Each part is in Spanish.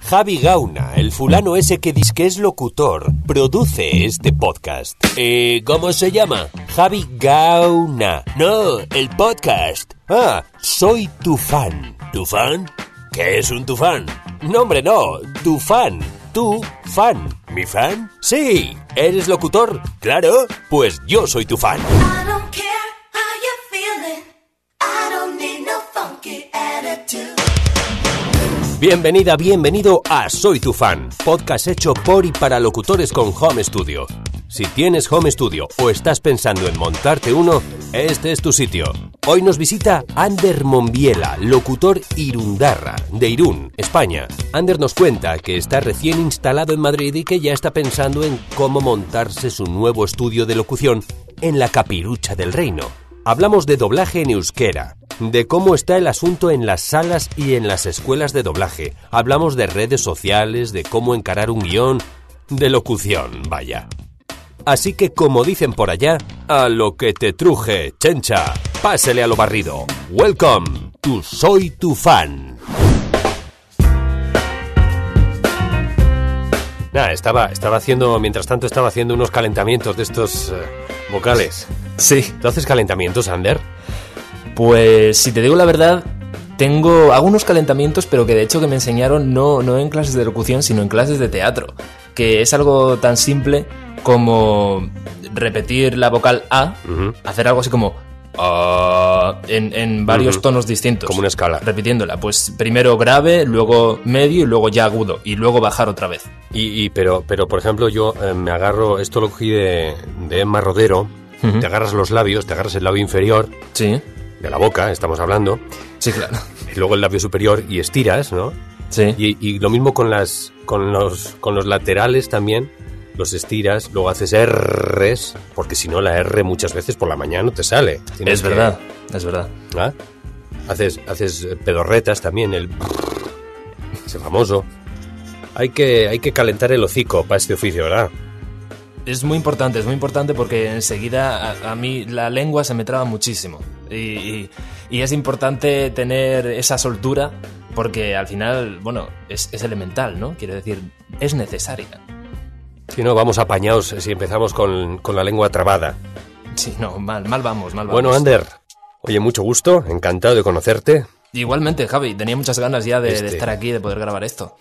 Javi Gauna, el fulano ese que dice que es locutor, produce este podcast. ¿Cómo se llama? Javi Gauna. No, el podcast. Ah, soy tu fan. ¿Tu fan? ¿Qué es un tu fan? No, hombre, no. Tu fan. Tu fan. ¿Mi fan? Sí. ¿Eres locutor? Claro. Pues yo soy tu fan. Bienvenida, bienvenido a Soy tu fan, podcast hecho por y para locutores con home studio. Si tienes home studio o estás pensando en montarte uno, este es tu sitio. Hoy nos visita Ander Mombiela, locutor irundarra, de Irún, España. Ander nos cuenta que está recién instalado en Madrid y que ya está pensando en cómo montarse su nuevo estudio de locución en la Capirucha del Reino. Hablamos de doblaje en euskera, de cómo está el asunto en las salas y en las escuelas de doblaje. Hablamos de redes sociales, de cómo encarar un guión, de locución, vaya. Así que, como dicen por allá, a lo que te truje, chencha, pásele a lo barrido. Welcome to Soy tu fan. Nada, estaba haciendo, mientras tanto estaba haciendo unos calentamientos de estos vocales. Sí. ¿Tú haces calentamientos, Ander? Pues si te digo la verdad, hago unos calentamientos, pero que de hecho que me enseñaron no en clases de locución, sino en clases de teatro, que es algo tan simple como repetir la vocal A, hacer algo así como en varios tonos distintos. Como una escala. Repitiéndola, pues primero grave, luego medio y luego ya agudo, y luego bajar otra vez. Pero por ejemplo, yo me agarro, esto lo cogí de Emma Rodero. Te agarras los labios, te agarras el labio inferior. Sí. De la boca, estamos hablando. Sí, claro. Y luego el labio superior y estiras, ¿no? Sí. Y lo mismo con los laterales también, los estiras, luego haces R's, porque si no la R muchas veces por la mañana no te sale. Es verdad. ¿Ah? Haces pedorretas también, ese famoso. Hay que calentar el hocico para este oficio, ¿verdad? Es muy importante porque enseguida a mí la lengua se me traba muchísimo y es importante tener esa soltura porque al final, bueno, es elemental, ¿no? Quiero decir, es necesaria. Si no, vamos apañados si empezamos con la lengua trabada. Sí, no, mal vamos. Bueno, Ander, oye, mucho gusto, encantado de conocerte. Igualmente, Javi, tenía muchas ganas ya de estar aquí, de poder grabar esto.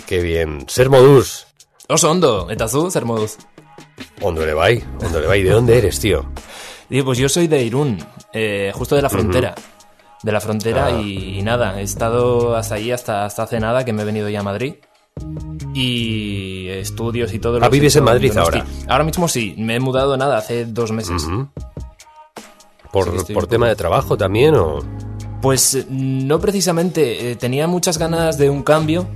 Qué bien, ser modus. Oso ondo, eta zu, zer moduz? Ondo le vai. ¿De dónde eres, tío? Pues yo soy de Irún, justo de la frontera. De la frontera y nada, he estado hasta allí hasta hace nada que me he venido ya a Madrid. Y estudios y todo. ¿Vives en Madrid ahora? Ahora mismo sí, me he mudado hace 2 meses. ¿Por tema de trabajo también o...? Pues no precisamente, tenía muchas ganas de un cambio.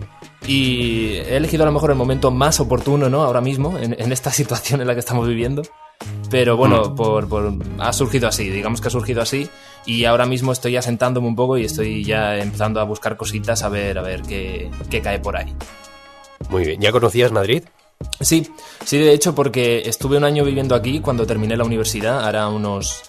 Y he elegido a lo mejor el momento más oportuno, ¿no? Ahora mismo, en esta situación en la que estamos viviendo. Pero bueno, ha surgido así, digamos que ha surgido así. Y ahora mismo estoy asentándome un poco y estoy ya empezando a buscar cositas a ver qué cae por ahí. Muy bien. ¿Ya conocías Madrid? Sí, de hecho, porque estuve un año viviendo aquí cuando terminé la universidad, hará unos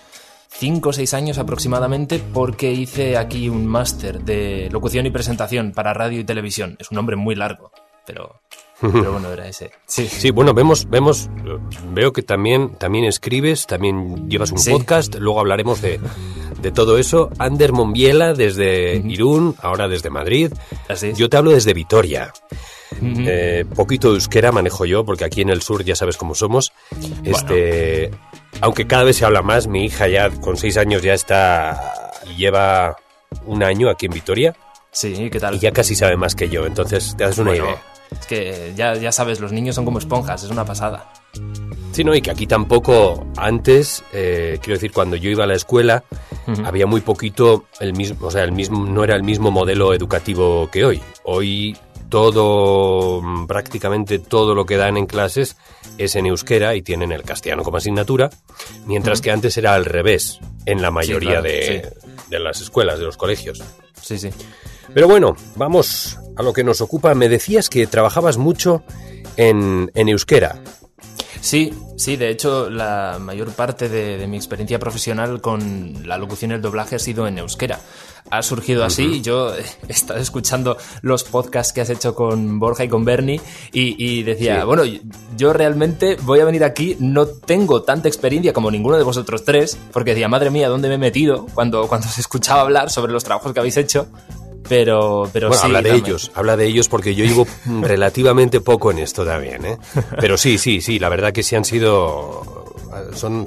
5 o 6 años aproximadamente, porque hice aquí un máster de locución y presentación para radio y televisión. Es un nombre muy largo, pero bueno, era ese. Sí, bueno, veo que también escribes, también llevas un podcast, luego hablaremos de todo eso. Ander Mombiela desde Irún, ahora desde Madrid. Así es. Yo te hablo desde Vitoria. Poquito de euskera manejo yo, porque aquí en el sur ya sabes cómo somos. Bueno. Aunque cada vez se habla más, mi hija ya con 6 años ya lleva 1 año aquí en Vitoria. Sí, ¿qué tal? Y ya casi sabe más que yo, entonces te das una idea. Es que ya sabes, los niños son como esponjas, es una pasada. Sí, no, y que aquí tampoco antes, quiero decir, cuando yo iba a la escuela, había muy poquito no era el mismo modelo educativo que hoy. Hoy prácticamente todo lo que dan en clases es en euskera y tienen el castellano como asignatura, mientras que antes era al revés en la mayoría de las escuelas, de los colegios. Sí. Pero bueno, vamos a lo que nos ocupa. Me decías que trabajabas mucho en euskera. Sí, de hecho la mayor parte de mi experiencia profesional con la locución y el doblaje ha sido en euskera. Ha surgido así, yo he estado escuchando los podcasts que has hecho con Borja y con Bernie y decía, bueno, yo realmente voy a venir aquí, no tengo tanta experiencia como ninguno de vosotros tres, porque decía, madre mía, ¿dónde me he metido? Cuando os escuchaba hablar sobre los trabajos que habéis hecho. Pero bueno, sí, habla de ellos porque yo llevo relativamente poco en esto también, ¿eh? Pero sí, la verdad que sí han sido... Son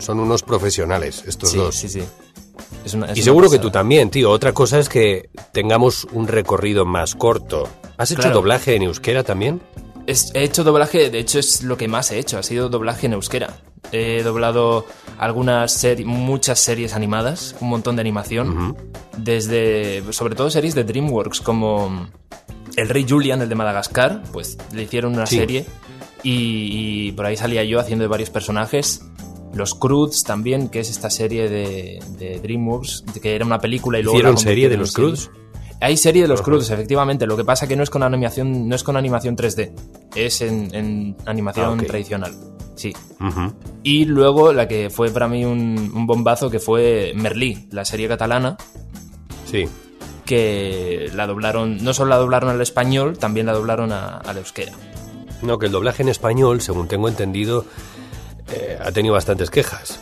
unos profesionales estos dos. Sí. Y seguro que tú también, tío. Otra cosa es que tengamos un recorrido más corto. ¿Has hecho doblaje en euskera también? He hecho doblaje, de hecho es lo que más he hecho, ha sido doblaje en euskera. He doblado muchas series animadas, un montón de animación, sobre todo series de DreamWorks, como El Rey Julian, el de Madagascar, pues le hicieron una serie y por ahí salía yo haciendo de varios personajes. Los Croods también, que es esta serie de DreamWorks, que era una película y luego... ¿Hicieron serie de los Croods? Hay serie de los Croods, efectivamente. Lo que pasa que no es con animación 3D, es en animación tradicional. Sí. Y luego la que fue para mí un bombazo, que fue Merlí, la serie catalana. Sí. Que la doblaron, no solo la doblaron al español, también la doblaron al euskera. No, que el doblaje en español, según tengo entendido, ha tenido bastantes quejas.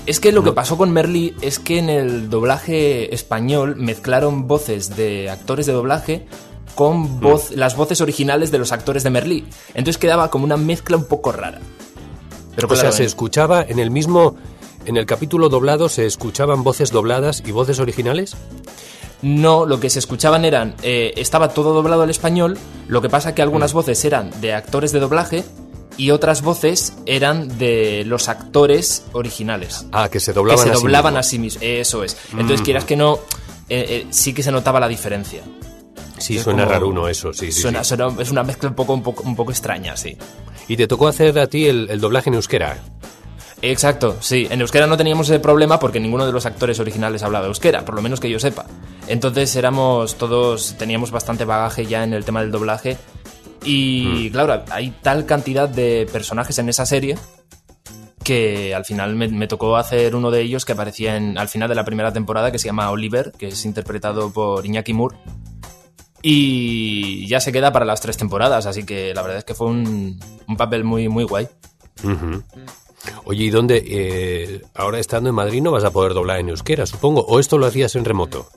Es que lo que pasó con Merlí es que en el doblaje español mezclaron voces de actores de doblaje con las voces originales de los actores de Merlí. Entonces quedaba como una mezcla un poco rara. Pero claro, se escuchaba en el capítulo doblado, ¿se escuchaban voces dobladas y voces originales? No, lo que se escuchaban estaba todo doblado al español, lo que pasa que algunas voces eran de actores de doblaje y otras voces eran de los actores originales. Ah, que se doblaban a sí mismos. Eso es. Entonces, quieras que no, sí que se notaba la diferencia. Sí, suena raro uno eso, sí. Es una mezcla un poco extraña, sí. ¿Y te tocó hacer a ti el doblaje en euskera? Exacto, sí. En euskera no teníamos ese problema porque ninguno de los actores originales hablaba euskera, por lo menos que yo sepa. Entonces teníamos bastante bagaje ya en el tema del doblaje. Y claro, hay tal cantidad de personajes en esa serie que al final me tocó hacer uno de ellos que aparecía al final de la primera temporada, que se llama Oliver, que es interpretado por Iñaki Moore. Y ya se queda para las 3 temporadas, así que la verdad es que fue un papel muy, muy guay. Oye, ¿y dónde? Ahora estando en Madrid no vas a poder doblar en euskera, supongo, ¿o esto lo hacías en remoto?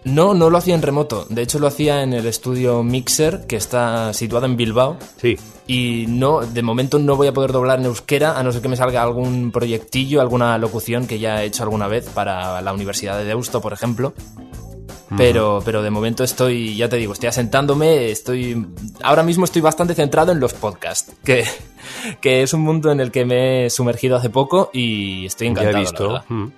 No lo hacía en remoto. De hecho, lo hacía en el estudio Mixer, que está situado en Bilbao. Sí. Y de momento no voy a poder doblar en euskera, a no ser que me salga algún proyectillo, alguna locución que ya he hecho alguna vez para la Universidad de Deusto, por ejemplo. Pero de momento estoy asentándome, ahora mismo estoy bastante centrado en los podcasts, que es un mundo en el que me he sumergido hace poco y estoy encantado. Ya he visto. La verdad.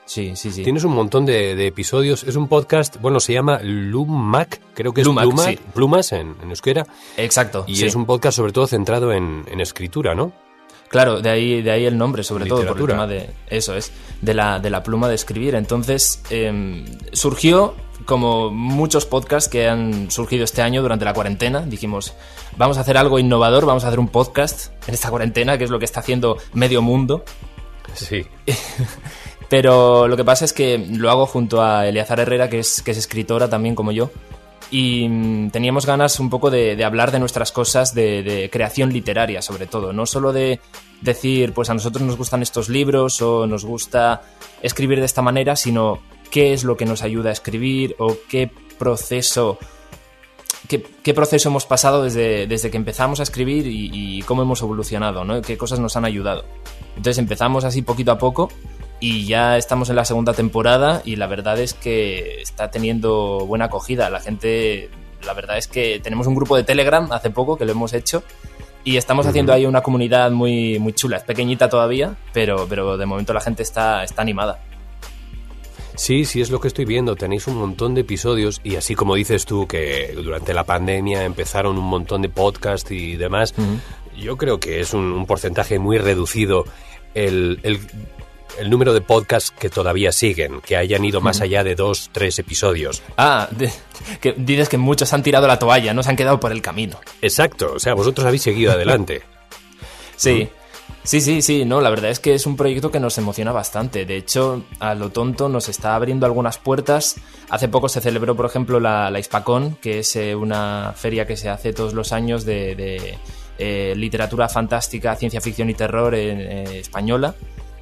Sí. Tienes un montón de episodios. Es un podcast, bueno, se llama Lumac, creo que es Lumac, Plumas, sí. Plumas en euskera. Exacto. Y es un podcast sobre todo centrado en escritura, ¿no? Claro, de ahí el nombre, sobre Literatura. todo por el tema de la pluma de escribir. Entonces, surgió como muchos podcasts que han surgido este año durante la cuarentena. Dijimos, vamos a hacer algo innovador, vamos a hacer un podcast en esta cuarentena, que es lo que está haciendo medio mundo. Sí. Pero lo que pasa es que lo hago junto a Eleazar Herrera, que es escritora también como yo. Y teníamos ganas un poco de hablar de nuestras cosas de creación literaria, sobre todo. No solo de decir, pues a nosotros nos gustan estos libros o nos gusta escribir de esta manera, sino qué es lo que nos ayuda a escribir o qué proceso hemos pasado desde que empezamos a escribir y cómo hemos evolucionado, ¿no? Qué cosas nos han ayudado. Entonces empezamos así poquito a poco y ya estamos en la segunda temporada y la verdad es que está teniendo buena acogida. La verdad es que tenemos un grupo de Telegram hace poco que lo hemos hecho y estamos haciendo ahí una comunidad muy, muy chula. Es pequeñita todavía, pero de momento la gente está animada. Sí, es lo que estoy viendo. Tenéis un montón de episodios y así como dices tú que durante la pandemia empezaron un montón de podcasts y demás, yo creo que es un porcentaje muy reducido el número de podcasts que todavía siguen, que hayan ido más allá de 2-3 episodios. Que dices que muchos han tirado la toalla, no se han quedado por el camino. Exacto, o sea, vosotros habéis seguido adelante. Sí. Sí, no, la verdad es que es un proyecto que nos emociona bastante. De hecho, a lo tonto nos está abriendo algunas puertas. Hace poco se celebró, por ejemplo, la Hispacon, que es una feria que se hace todos los años de literatura fantástica, ciencia ficción y terror española.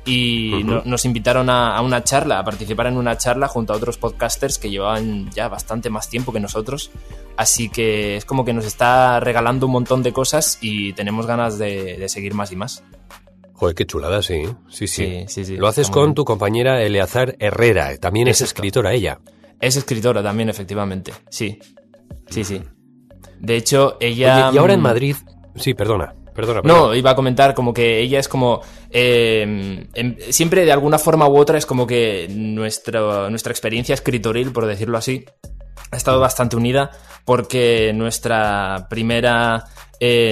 Y nos invitaron a una charla, a participar en una charla junto a otros podcasters que llevaban ya bastante más tiempo que nosotros. Así que es como que nos está regalando un montón de cosas y tenemos ganas de seguir más y más. Joder, qué chulada, sí. Sí. Lo haces Está con muy bien. tu compañera Eleazar Herrera, también es Exacto. escritora ella. Es escritora también, efectivamente. Sí. De hecho, ella... Oye, y ahora en Madrid... Sí, perdona. No, iba a comentar como que ella es como... siempre de alguna forma u otra es como que nuestra experiencia escritoril, por decirlo así, ha estado bastante unida porque nuestra primera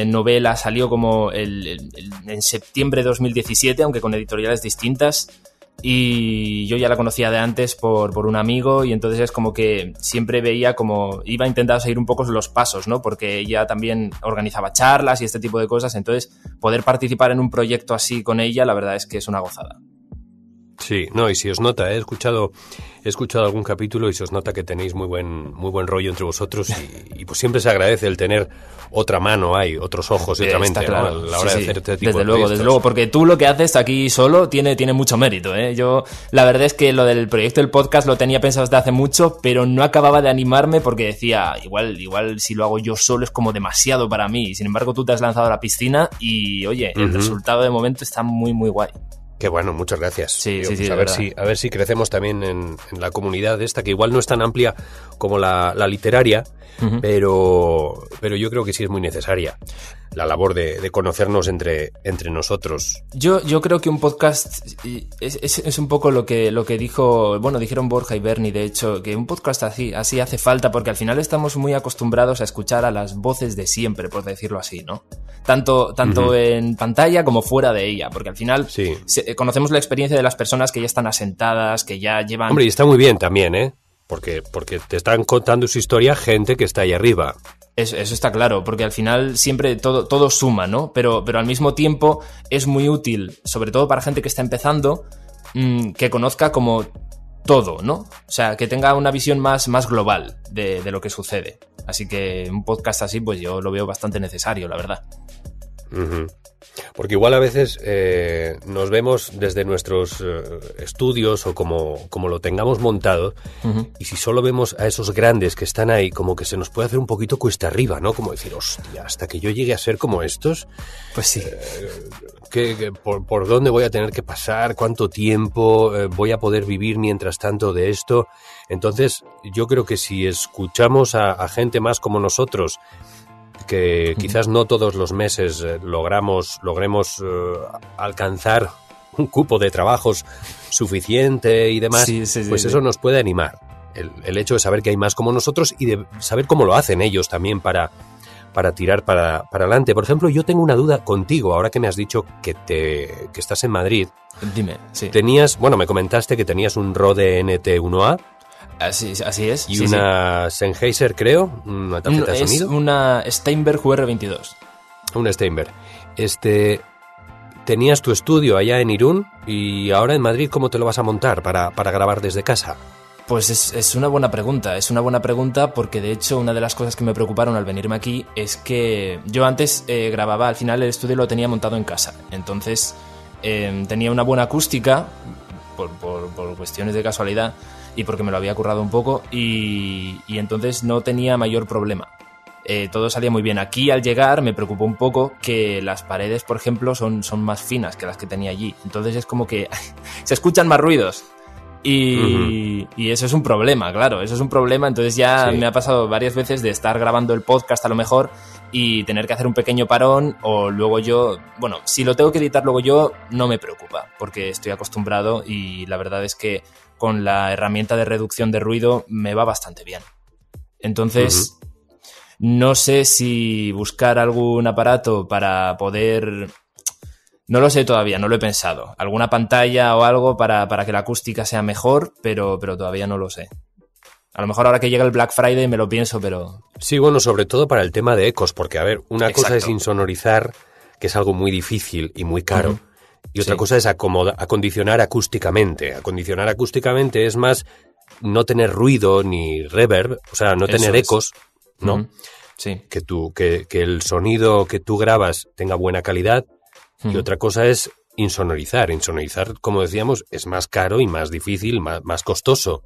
novela salió como en septiembre de 2017, aunque con editoriales distintas. Y yo ya la conocía de antes por un amigo y entonces es como que siempre veía como iba a intentar seguir un poco los pasos, ¿no? Porque ella también organizaba charlas y este tipo de cosas, entonces poder participar en un proyecto así con ella la verdad es que es una gozada. Sí, no, y si os nota, he escuchado algún capítulo y se os nota que tenéis muy buen rollo entre vosotros y pues siempre se agradece el tener otra mano ahí, otros ojos y otra mente, claro, ¿no? A la hora de hacer este tipo desde de luego, proyectos. porque tú lo que haces aquí solo tiene mucho mérito, ¿eh? Yo, la verdad es que lo del proyecto del podcast lo tenía pensado desde hace mucho, pero no acababa de animarme porque decía, igual si lo hago yo solo es como demasiado para mí. Sin embargo, tú te has lanzado a la piscina y, oye, el resultado de momento está muy, muy guay. Qué bueno, muchas gracias. Sí, Pues de a ver si crecemos también en la comunidad esta, que igual no es tan amplia como la literaria, pero yo creo que sí es muy necesaria la labor de conocernos entre nosotros. Yo creo que un podcast es un poco lo que dijeron Borja y Bernie, de hecho, que un podcast así hace falta porque al final estamos muy acostumbrados a escuchar a las voces de siempre, por decirlo así, ¿no? Tanto en pantalla como fuera de ella, porque al final conocemos la experiencia de las personas que ya están asentadas, que ya llevan... Hombre, y está muy bien también, ¿eh? Porque te están contando su historia gente que está ahí arriba. Eso está claro, porque al final siempre todo suma, ¿no? Pero al mismo tiempo es muy útil, sobre todo para gente que está empezando, que conozca como todo, ¿no? O sea, que tenga una visión más global de lo que sucede. Así que un podcast así, pues yo lo veo bastante necesario, la verdad. Porque igual a veces nos vemos desde nuestros estudios o como lo tengamos montado, y si solo vemos a esos grandes que están ahí, como que se nos puede hacer un poquito cuesta arriba, ¿no? Como decir, hostia, hasta que yo llegue a ser como estos, pues sí. ¿Por dónde voy a tener que pasar? ¿Cuánto tiempo voy a poder vivir mientras tanto de esto? Entonces, yo creo que si escuchamos a gente más como nosotros, que quizás no todos los meses logremos alcanzar un cupo de trabajos suficiente y demás, pues eso nos puede animar. El hecho de saber que hay más como nosotros y de saber cómo lo hacen ellos también para tirar para adelante. Por ejemplo, yo tengo una duda contigo, ahora que me has dicho que estás en Madrid. Dime, sí. Me comentaste que tenías un Rode NT1A. Así es. Y una Sennheiser, creo, una tarjeta de sonido. Es una Steinberg UR22. Una Steinberg. Tenías tu estudio allá en Irún y ahora en Madrid, ¿cómo te lo vas a montar para grabar desde casa? Pues es una buena pregunta porque de hecho una de las cosas que me preocuparon al venirme aquí es que yo antes grababa, al final el estudio lo tenía montado en casa, entonces tenía una buena acústica por cuestiones de casualidad y porque me lo había currado un poco y entonces no tenía mayor problema. Todo salía muy bien. Aquí al llegar me preocupó un poco que las paredes, por ejemplo, son más finas que las que tenía allí. Entonces es como que se escuchan más ruidos. Y eso es un problema, claro, eso es un problema. Entonces ya me ha pasado varias veces de estar grabando el podcast a lo mejor y tener que hacer un pequeño parón o luego si lo tengo que editar luego yo, no me preocupa porque estoy acostumbrado y la verdad es que con la herramienta de reducción de ruido me va bastante bien. Entonces... No sé si buscar algún aparato para poder... No lo sé todavía, no lo he pensado. Alguna pantalla o algo para que la acústica sea mejor, pero todavía no lo sé. A lo mejor ahora que llega el Black Friday me lo pienso, pero... Sí, bueno, sobre todo para el tema de ecos, porque, a ver, una Exacto. cosa es insonorizar que es algo muy difícil y muy caro. Uh-huh. Y otra cosa es acondicionar acústicamente. Acondicionar acústicamente es más no tener ruido ni reverb, o sea, no tener ecos, ¿no? Uh-huh. Sí. Que el sonido que tú grabas tenga buena calidad. Uh-huh. Y otra cosa es insonorizar. Insonorizar, como decíamos, es más caro y más difícil, más costoso.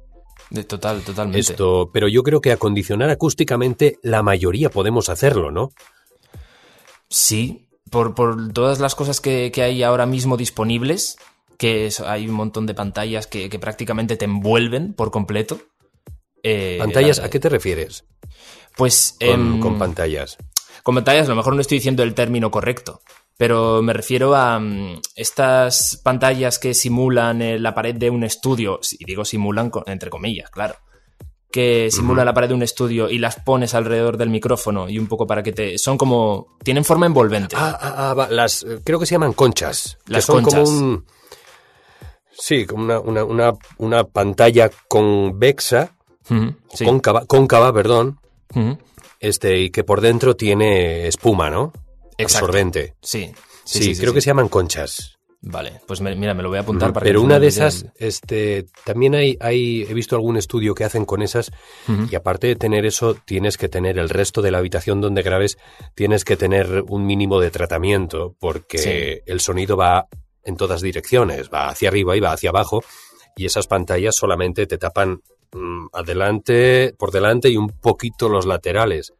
Totalmente. Pero yo creo que acondicionar acústicamente la mayoría podemos hacerlo, ¿no? Sí, por todas las cosas que hay ahora mismo disponibles, hay un montón de pantallas que prácticamente te envuelven por completo. ¿Pantallas? ¿A qué te refieres? Pues con pantallas. Con pantallas a lo mejor no estoy diciendo el término correcto, pero me refiero a estas pantallas que simulan la pared de un estudio, y digo simulan entre comillas, claro, que simulan la pared de un estudio y las pones alrededor del micrófono y un poco para que son como... tienen forma envolvente. Creo que se llaman conchas. Las que son conchas. Como como una pantalla convexa, Sí. cóncava, perdón, Uh-huh. y que por dentro tiene espuma, ¿no? Exacto. Absorbente. Sí, creo que se llaman conchas. Vale, pues mira, me lo voy a apuntar para Pero que... una de esas, también he visto algún estudio que hacen con esas, y aparte de tener eso, tienes que tener el resto de la habitación donde grabes, tienes que tener un mínimo de tratamiento, porque el sonido va en todas direcciones, va hacia arriba y va hacia abajo, y esas pantallas solamente te tapan por delante y un poquito los laterales.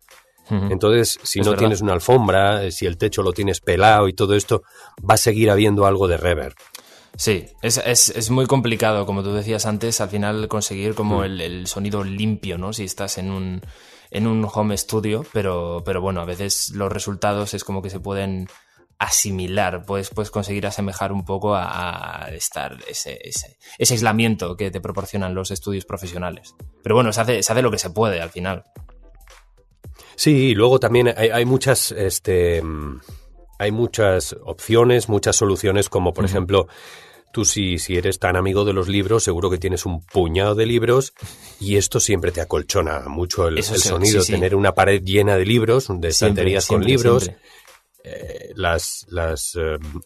Entonces, si no tienes una alfombra, si el techo lo tienes pelado y todo esto, va a seguir habiendo algo de reverb. Sí, es muy complicado, como tú decías antes, al final conseguir como el sonido limpio, ¿no? Si estás en un home studio, pero bueno, a veces los resultados es como que se pueden asimilar, puedes conseguir asemejar un poco a estar ese aislamiento que te proporcionan los estudios profesionales. Pero bueno, se hace lo que se puede al final. Sí, y luego también hay muchas opciones, muchas soluciones, como por ejemplo, tú si eres tan amigo de los libros, seguro que tienes un puñado de libros y esto siempre te acolchona mucho el sonido, sí. Tener una pared llena de libros, de estanterías con libros, siempre.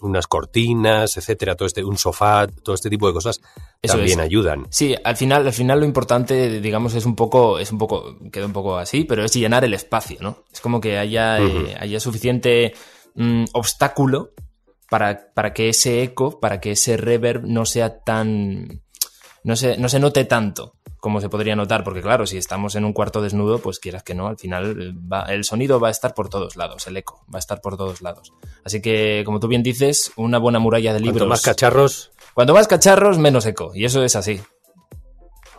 Unas cortinas, etcétera, un sofá, todo este tipo de cosas también ayudan. Sí, al final lo importante, digamos, queda un poco así, pero es llenar el espacio, ¿no? Es como que haya suficiente obstáculo para que ese eco, para que ese reverb no sea tan... no se note tanto como se podría notar, porque claro, si estamos en un cuarto desnudo, pues quieras que no, al final el sonido va a estar por todos lados, el eco va a estar por todos lados. Así que, como tú bien dices, una buena muralla de libros... Cuanto más cacharros, menos eco, y eso es así.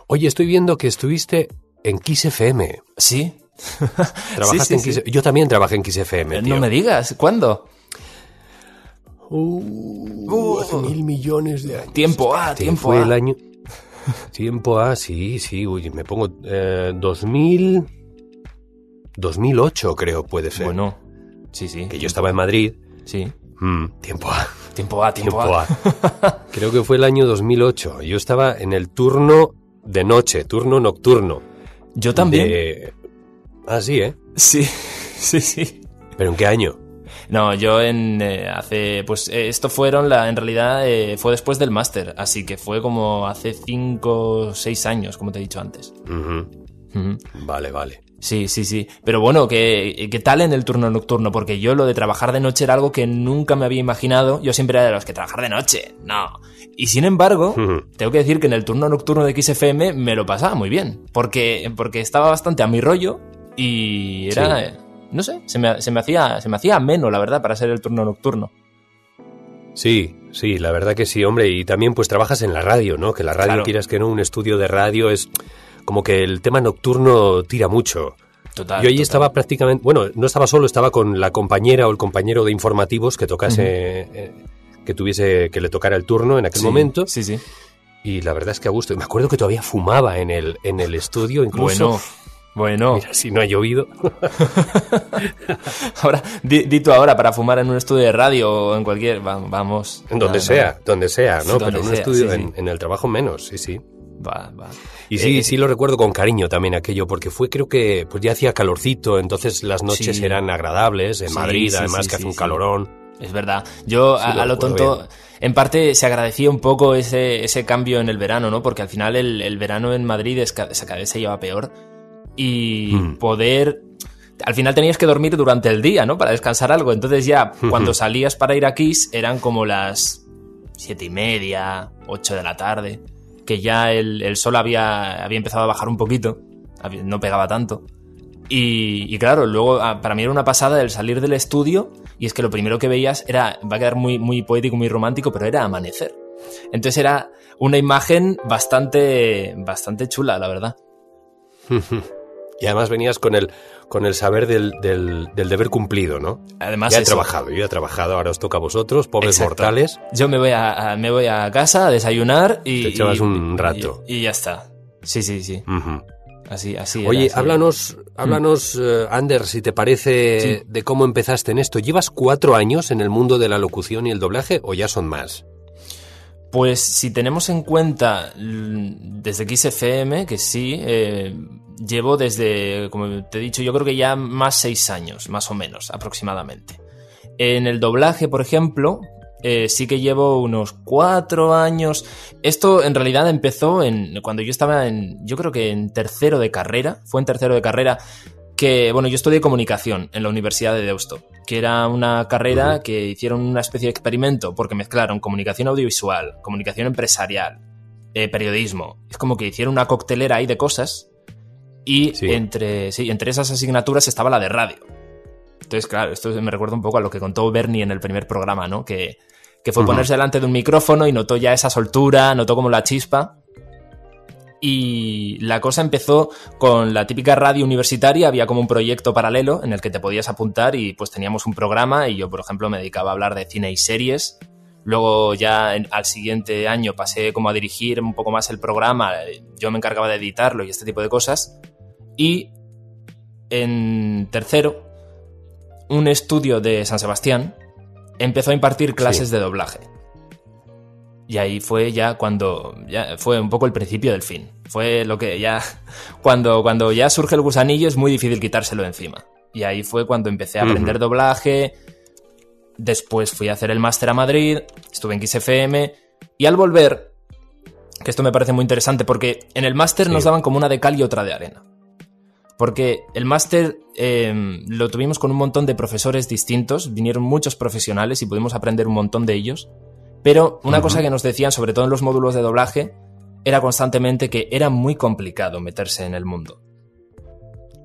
Oye, estoy viendo que estuviste en Kiss FM. ¿Sí? ¿Trabajaste en Kiss FM? Yo también trabajé en Kiss FM, tío. No me digas, ¿cuándo? Hace 1.000 millones de años. Tiempo Fue el año... Tiempo sí, uy, me pongo 2008 creo puede ser. Bueno, sí. Que yo estaba en Madrid. Sí. Tiempo A. Creo que fue el año 2008. Yo estaba en el turno de noche, turno nocturno. Yo también. Sí, ¿eh? Sí. ¿Pero en qué año? No, yo esto en realidad fue después del máster, así que fue como hace 5 o 6 años, como te he dicho antes. Vale. Sí. Pero bueno, ¿qué tal en el turno nocturno? Porque yo lo de trabajar de noche era algo que nunca me había imaginado. Yo siempre era de los que trabajar de noche, no. Y sin embargo, tengo que decir que en el turno nocturno de XFM me lo pasaba muy bien, porque estaba bastante a mi rollo y era... Sí. No sé, se me hacía ameno, la verdad, para ser el turno nocturno. Sí, la verdad que sí, hombre. Y también pues trabajas en la radio, ¿no? Que la radio, Claro. Quieras que no, un estudio de radio es como que el tema nocturno tira mucho. Total. Yo allí estaba prácticamente... Bueno, no estaba solo, estaba con la compañera o el compañero de informativos que tocase... que le tocara el turno en aquel momento. Sí. Y la verdad es que a gusto. Me acuerdo que todavía fumaba en el estudio, incluso... Bueno. Mira, si no ha llovido. Ahora, di tú ahora, para fumar en un estudio de radio o en cualquier... Vamos. Donde sea, ¿no? Donde Pero en un sea, estudio, sí. en el trabajo menos, sí. Va. Y sí lo recuerdo con cariño también aquello, porque creo que pues ya hacía calorcito, entonces las noches eran agradables, en Madrid, además que hace un calorón. es verdad. Yo Sí, a lo tonto, bien. en parte se agradecía un poco ese cambio en el verano, ¿no? Porque al final el verano en Madrid cada vez se lleva peor y poder... Al final tenías que dormir durante el día, ¿no? Para descansar algo. Entonces ya cuando salías para ir a Kiss eran como las 7:30, 8 de la tarde, que ya el sol había empezado a bajar un poquito, no pegaba tanto. Y claro, luego para mí era una pasada el salir del estudio y es que lo primero que veías era, va a quedar muy, muy poético, muy romántico, pero era amanecer. Entonces era una imagen bastante chula, la verdad. Y además venías con el saber del deber cumplido, ¿no? Además, yo he trabajado, ahora os toca a vosotros, pobres Exacto. mortales. Yo me voy a casa a desayunar y... Te echabas un rato. Y ya está. Sí. Uh-huh. Así Oye, era, háblanos, Ander, si te parece, de cómo empezaste en esto. ¿Llevas 4 años en el mundo de la locución y el doblaje o ya son más? Pues si tenemos en cuenta desde Kiss FM, que sí, llevo desde, como te he dicho, yo creo que ya más 6 años, más o menos, aproximadamente. En el doblaje, por ejemplo, sí que llevo unos 4 años. Esto en realidad empezó cuando yo estaba yo creo que en tercero de carrera, fue en tercero de carrera, que, bueno, yo estudié comunicación en la Universidad de Deusto, que era una carrera que hicieron una especie de experimento porque mezclaron comunicación audiovisual, comunicación empresarial, periodismo. Es como que hicieron una coctelera ahí de cosas y entre esas asignaturas estaba la de radio. Entonces, claro, esto me recuerda un poco a lo que contó Bernie en el primer programa, ¿no? Que fue ponerse delante de un micrófono y notó ya esa soltura, notó como la chispa. Y la cosa empezó con la típica radio universitaria, había como un proyecto paralelo en el que te podías apuntar y pues teníamos un programa y yo, por ejemplo, me dedicaba a hablar de cine y series. Luego ya al siguiente año pasé como a dirigir un poco más el programa, yo me encargaba de editarlo y este tipo de cosas. Y en tercero, un estudio de San Sebastián empezó a impartir clases de doblaje. Y ahí fue ya cuando... ya fue un poco el principio del fin. Fue lo que ya... Cuando ya surge el gusanillo es muy difícil quitárselo de encima. Y ahí fue cuando empecé a aprender doblaje. Después fui a hacer el máster a Madrid. Estuve en Kiss FM. Y al volver... Que esto me parece muy interesante porque en el máster nos daban como una de cal y otra de arena. Porque el máster lo tuvimos con un montón de profesores distintos. Vinieron muchos profesionales y pudimos aprender un montón de ellos. Pero una cosa que nos decían, sobre todo en los módulos de doblaje, era constantemente que era muy complicado meterse en el mundo.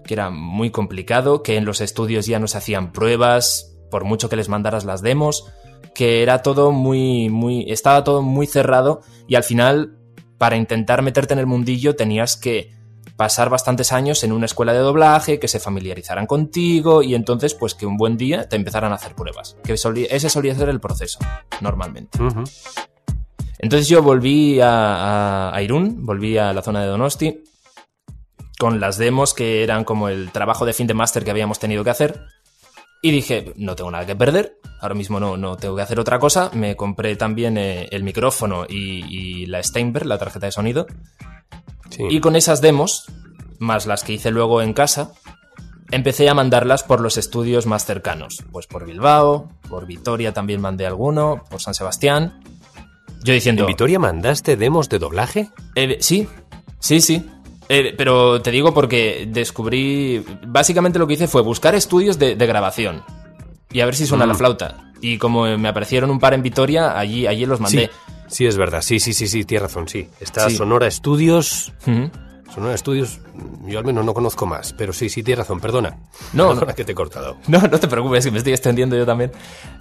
Que era muy complicado, que en los estudios ya no se hacían pruebas, por mucho que les mandaras las demos, que era todo estaba todo muy cerrado y al final, para intentar meterte en el mundillo, tenías que pasar bastantes años en una escuela de doblaje, que se familiarizaran contigo y entonces pues que un buen día te empezaran a hacer pruebas. Que ese solía ser el proceso, normalmente. Entonces yo volví a Irún, volví a la zona de Donosti, con las demos que eran como el trabajo de fin de máster que habíamos tenido que hacer y dije, no tengo nada que perder, ahora mismo no tengo que hacer otra cosa. Me compré también el micrófono y la Steinberg, la tarjeta de sonido. Sí. Y con esas demos, más las que hice luego en casa, empecé a mandarlas por los estudios más cercanos. Pues por Bilbao, por Vitoria también mandé alguno, por San Sebastián. Yo diciendo... ¿En Vitoria mandaste demos de doblaje? Sí. Pero te digo porque descubrí... Básicamente lo que hice fue buscar estudios de grabación y a ver si suena la flauta. Y como me aparecieron un par en Vitoria, allí los mandé. Sí, es verdad. Sí, tienes razón, sí. Está Sonora Studios. Sonora Studios, yo al menos no conozco más, pero sí, tienes razón, perdona. Perdona que te he cortado. No te preocupes, que me estoy extendiendo yo también.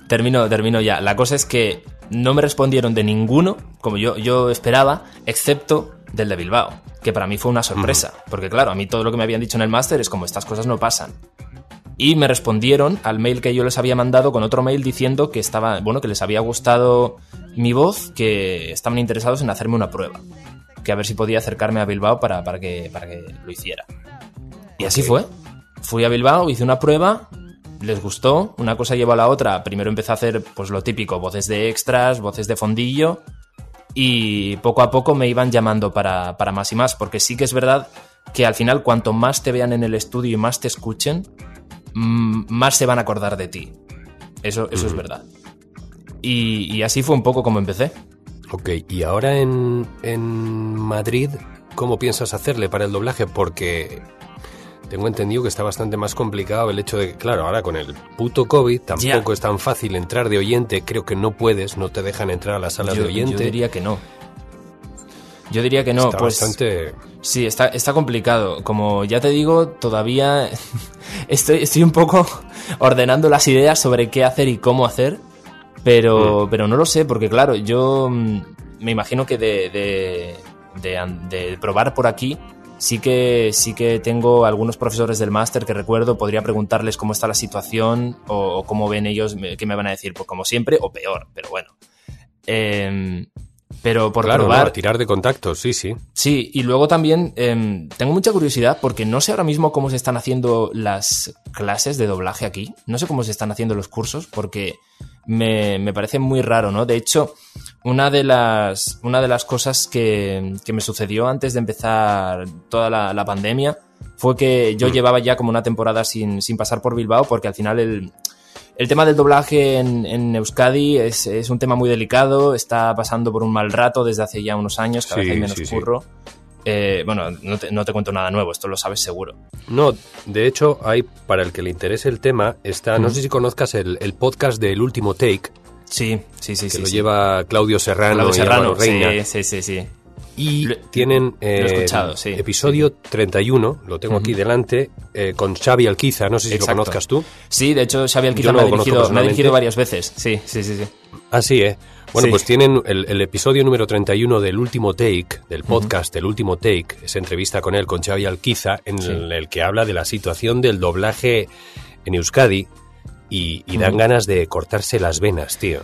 Termino ya. La cosa es que no me respondieron de ninguno, como yo esperaba, excepto del de Bilbao, que para mí fue una sorpresa. Porque claro, a mí todo lo que me habían dicho en el máster es como estas cosas no pasan. Y me respondieron al mail que yo les había mandado con otro mail diciendo que que les había gustado mi voz, que estaban interesados en hacerme una prueba, que a ver si podía acercarme a Bilbao para que lo hiciera. Y así fue. Fui a Bilbao, hice una prueba, les gustó, una cosa llevó a la otra. Primero empecé a hacer pues lo típico, voces de extras, voces de fondillo, y poco a poco me iban llamando para más y más, porque sí que es verdad que al final cuanto más te vean en el estudio y más te escuchen, más se van a acordar de ti. Eso es verdad. Y así fue un poco como empecé. Ok, y ahora en Madrid, ¿cómo piensas hacerle para el doblaje? Porque tengo entendido que está bastante más complicado el hecho de que, claro, ahora con el puto COVID tampoco es tan fácil entrar de oyente. Creo que no te dejan entrar a las salas de oyente. Yo diría que no. Está pues bastante... Sí, está complicado. Como ya te digo, todavía estoy un poco ordenando las ideas sobre qué hacer y cómo hacer, pero no lo sé, porque claro, yo me imagino que de probar por aquí sí que tengo algunos profesores del máster que recuerdo, podría preguntarles cómo está la situación o cómo ven ellos, qué me van a decir, pues como siempre o peor, pero bueno. Pero por probar... a tirar de contactos, sí. Sí, y luego también tengo mucha curiosidad porque no sé ahora mismo cómo se están haciendo las clases de doblaje aquí. No sé cómo se están haciendo los cursos porque me parece muy raro, ¿no? De hecho, una de las cosas que me sucedió antes de empezar toda la pandemia fue que yo llevaba ya como una temporada sin pasar por Bilbao porque al final el tema del doblaje en Euskadi es un tema muy delicado, está pasando por un mal rato desde hace ya unos años, cada vez hay menos curro. Bueno, no te cuento nada nuevo, esto lo sabes seguro. No, de hecho, para el que le interese el tema, no sé si conozcas el podcast del Último Take. Sí. Que lo lleva Claudio Serrano y Álvaro Reina. Sí. Y tienen lo he escuchado, episodio 31, lo tengo aquí delante, con Xavi Alquiza, no sé si lo conozcas tú. Sí, de hecho Xavi Alquiza me ha dirigido varias veces, sí. Ah, sí, Bueno, pues tienen el episodio número 31 del Último Take, del podcast del Último Take, esa entrevista con él, con Xavi Alquiza, en el que habla de la situación del doblaje en Euskadi y dan ganas de cortarse las venas, tío.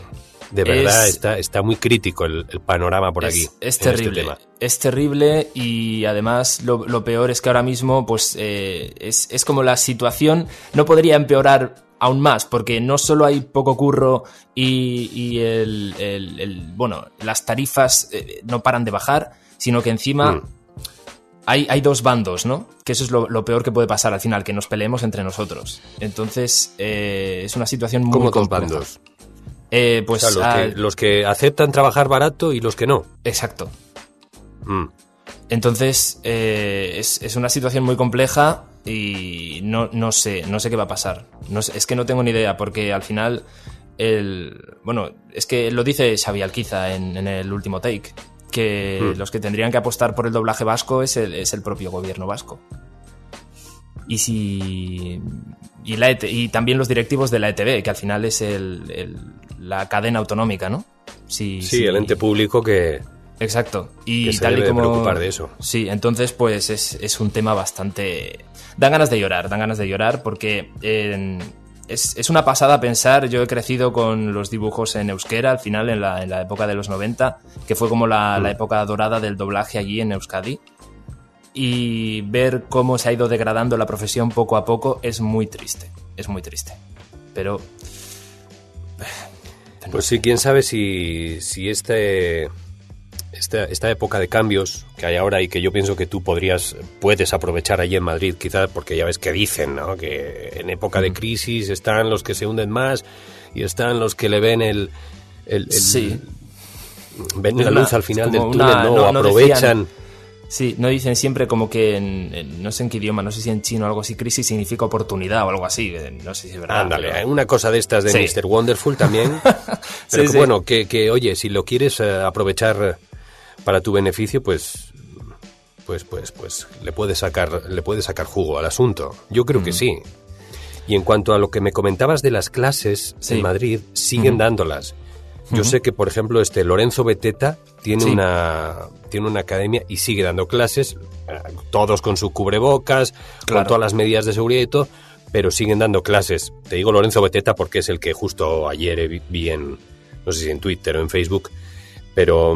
De verdad está muy crítico el panorama por aquí. Es terrible. Este tema. Es terrible y además lo peor es que ahora mismo pues es como la situación no podría empeorar aún más porque no solo hay poco curro y bueno, las tarifas no paran de bajar, sino que encima hay dos bandos, ¿no? Que eso es lo peor que puede pasar al final, que nos peleemos entre nosotros. Entonces es una situación muy compleja. ¿Cómo dos bandos? Pues o sea, los que aceptan trabajar barato y los que no. Exacto. Entonces es una situación muy compleja y no sé qué va a pasar. Es que no tengo ni idea porque al final bueno, es que lo dice Xavi Alquiza en el Último Take, que los que tendrían que apostar por el doblaje vasco es el propio gobierno vasco. Y también los directivos de la ETV, que al final es la cadena autonómica, ¿no? Sí, el ente público que... Exacto. Y que se tal debe y como preocupar de eso. Sí, entonces pues es un tema bastante... Dan ganas de llorar porque es una pasada pensar, yo he crecido con los dibujos en euskera, al final en la época de los 90, que fue como la época dorada del doblaje allí en Euskadi. Y ver cómo se ha ido degradando la profesión poco a poco es muy triste, pero pues sí, quién sabe si esta época de cambios que hay ahora y que yo pienso que tú puedes aprovechar allí en Madrid, quizás porque ya ves que dicen, ¿no? Que en época de crisis están los que se hunden más y están los que le ven ven la luz al final del túnel, ¿no? Aprovechan. Sí, no dicen siempre como que no sé en qué idioma, no sé si en chino o algo así, crisis significa oportunidad o algo así, no sé si es verdad. Ándale, pero... una cosa de estas de Mr. Wonderful también, pero que, bueno, que oye, si lo quieres aprovechar para tu beneficio, pues le puedes sacar jugo al asunto. Yo creo que sí. Y en cuanto a lo que me comentabas de las clases en Madrid, siguen dándolas. Yo sé que, por ejemplo, Lorenzo Beteta tiene una academia y sigue dando clases, todos con su cubrebocas, con todas las medidas de seguridad y todo, pero siguen dando clases. Te digo Lorenzo Beteta porque es el que justo ayer vi no sé si en Twitter o en Facebook, pero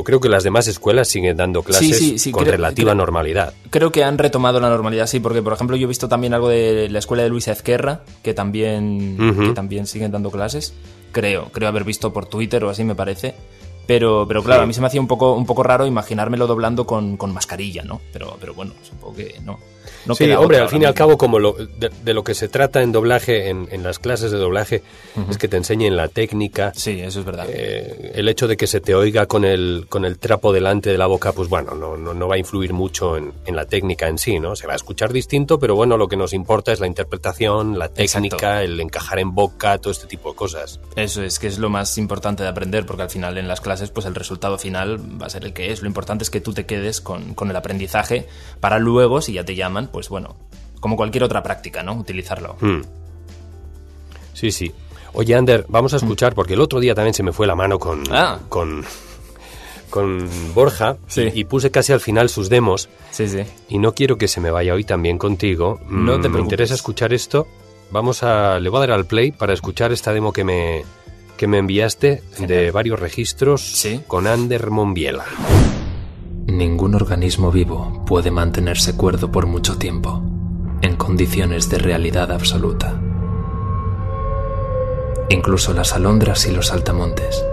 creo que las demás escuelas siguen dando clases con relativa normalidad. Creo que han retomado la normalidad, sí, porque, por ejemplo, yo he visto también algo de la escuela de Luis Ezquerra, que también siguen dando clases. Creo haber visto por Twitter o así, me parece. Pero claro, a mí se me hacía un poco raro imaginármelo doblando con mascarilla, ¿no? Pero bueno, supongo que no. Sí, hombre, al fin y al cabo, como de lo que se trata en doblaje, en las clases de doblaje, es que te enseñen la técnica. Sí, eso es verdad. El hecho de que se te oiga con el trapo delante de la boca, pues bueno, no va a influir mucho en la técnica en sí, ¿no? Se va a escuchar distinto, pero bueno, lo que nos importa es la interpretación, la técnica, exacto, el encajar en boca, todo este tipo de cosas. Eso es, que es lo más importante de aprender, porque al final en las clases, pues el resultado final va a ser el que es. Lo importante es que tú te quedes con el aprendizaje para luego, si ya te llaman, pues bueno, como cualquier otra práctica, ¿no? Utilizarlo. Sí. Oye, Ander, vamos a escuchar, porque el otro día también se me fue la mano con Borja, sí, y puse casi al final sus demos. Sí. Y no quiero que se me vaya hoy también contigo. No te preocupes. Me interesa escuchar esto. Le voy a dar al play para escuchar esta demo que me enviaste. Genial. De varios registros, ¿sí? Con Ander Monbiela. Ningún organismo vivo puede mantenerse cuerdo por mucho tiempo, en condiciones de realidad absoluta. Incluso las alondras y los saltamontes,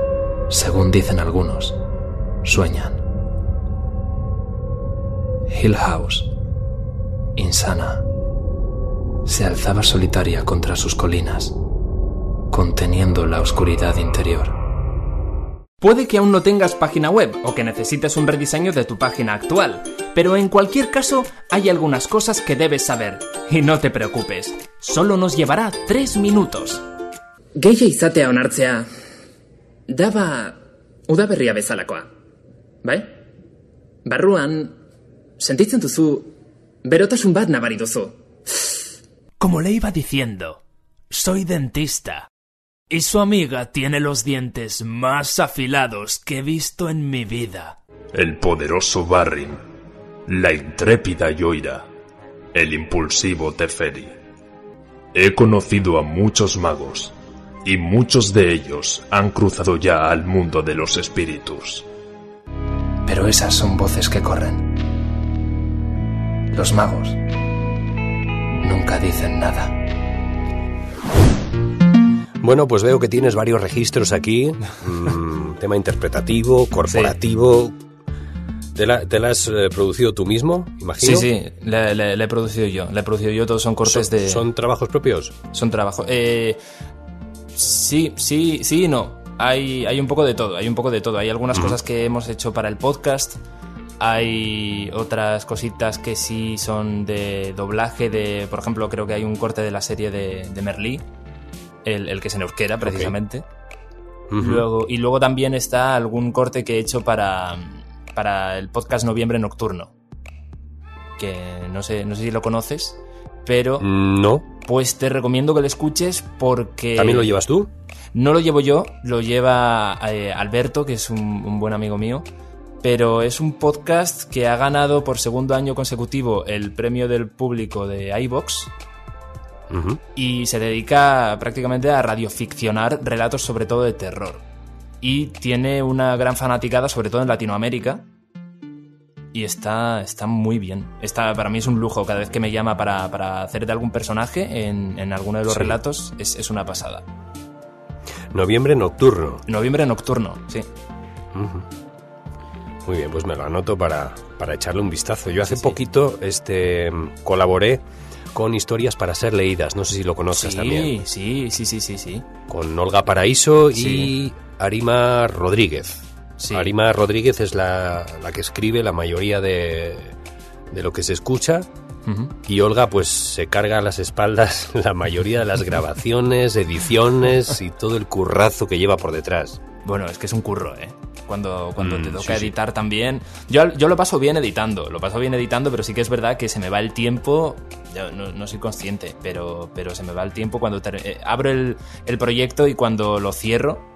según dicen algunos, sueñan. Hill House, insana, se alzaba solitaria contra sus colinas, conteniendo la oscuridad interior. Puede que aún no tengas página web o que necesites un rediseño de tu página actual, pero en cualquier caso hay algunas cosas que debes saber. Y no te preocupes, solo nos llevará 3 minutos. Gehia izatea onartzea daba udaberria bezalakoa, bai? Barruan sentitzen duzu berotasun bat nabari duzu. Como le iba diciendo, soy dentista. Y su amiga tiene los dientes más afilados que he visto en mi vida. El poderoso Barrin, la intrépida Yoira, el impulsivo Teferi. He conocido a muchos magos, y muchos de ellos han cruzado ya al mundo de los espíritus. Pero esas son voces que corren. Los magos nunca dicen nada. Bueno, pues veo que tienes varios registros aquí, tema interpretativo, corporativo. Sí. ¿Te la has producido tú mismo, imagino? Sí, la he producido yo. Todos son cortes de... ¿Son trabajos propios? Son trabajos... Sí y no. Hay un poco de todo, Hay algunas cosas que hemos hecho para el podcast. Hay otras cositas que sí son de doblaje, por ejemplo, creo que hay un corte de la serie de Merlí. El que es en euskera, precisamente. Okay. Luego también está algún corte que he hecho para el podcast Noviembre Nocturno. Que no sé si lo conoces, pero... No. Pues te recomiendo que lo escuches porque... ¿También lo llevas tú? No lo llevo yo, lo lleva Alberto, que es un buen amigo mío. Pero es un podcast que ha ganado por segundo año consecutivo el premio del público de iVoox. Y se dedica prácticamente a radioficcionar relatos sobre todo de terror. Y tiene una gran fanaticada, sobre todo en Latinoamérica. Y está muy bien. Para mí es un lujo. Cada vez que me llama para hacer de algún personaje en alguno de los relatos, es una pasada. Noviembre Nocturno, sí. Muy bien, pues me lo anoto para echarle un vistazo. Yo hace poquito colaboré con Historias para ser leídas, no sé si lo conoces también. Sí. Con Olga Paraíso y Arima Rodríguez. Sí. Arima Rodríguez es la que escribe la mayoría de lo que se escucha. Y Olga pues se carga a las espaldas la mayoría de las grabaciones, ediciones y todo el currazo que lleva por detrás. Bueno, es que es un curro, ¿eh? Cuando te toca editar también. Yo lo paso bien editando, pero sí que es verdad que se me va el tiempo. Yo no soy consciente, pero se me va el tiempo cuando abro el proyecto y cuando lo cierro.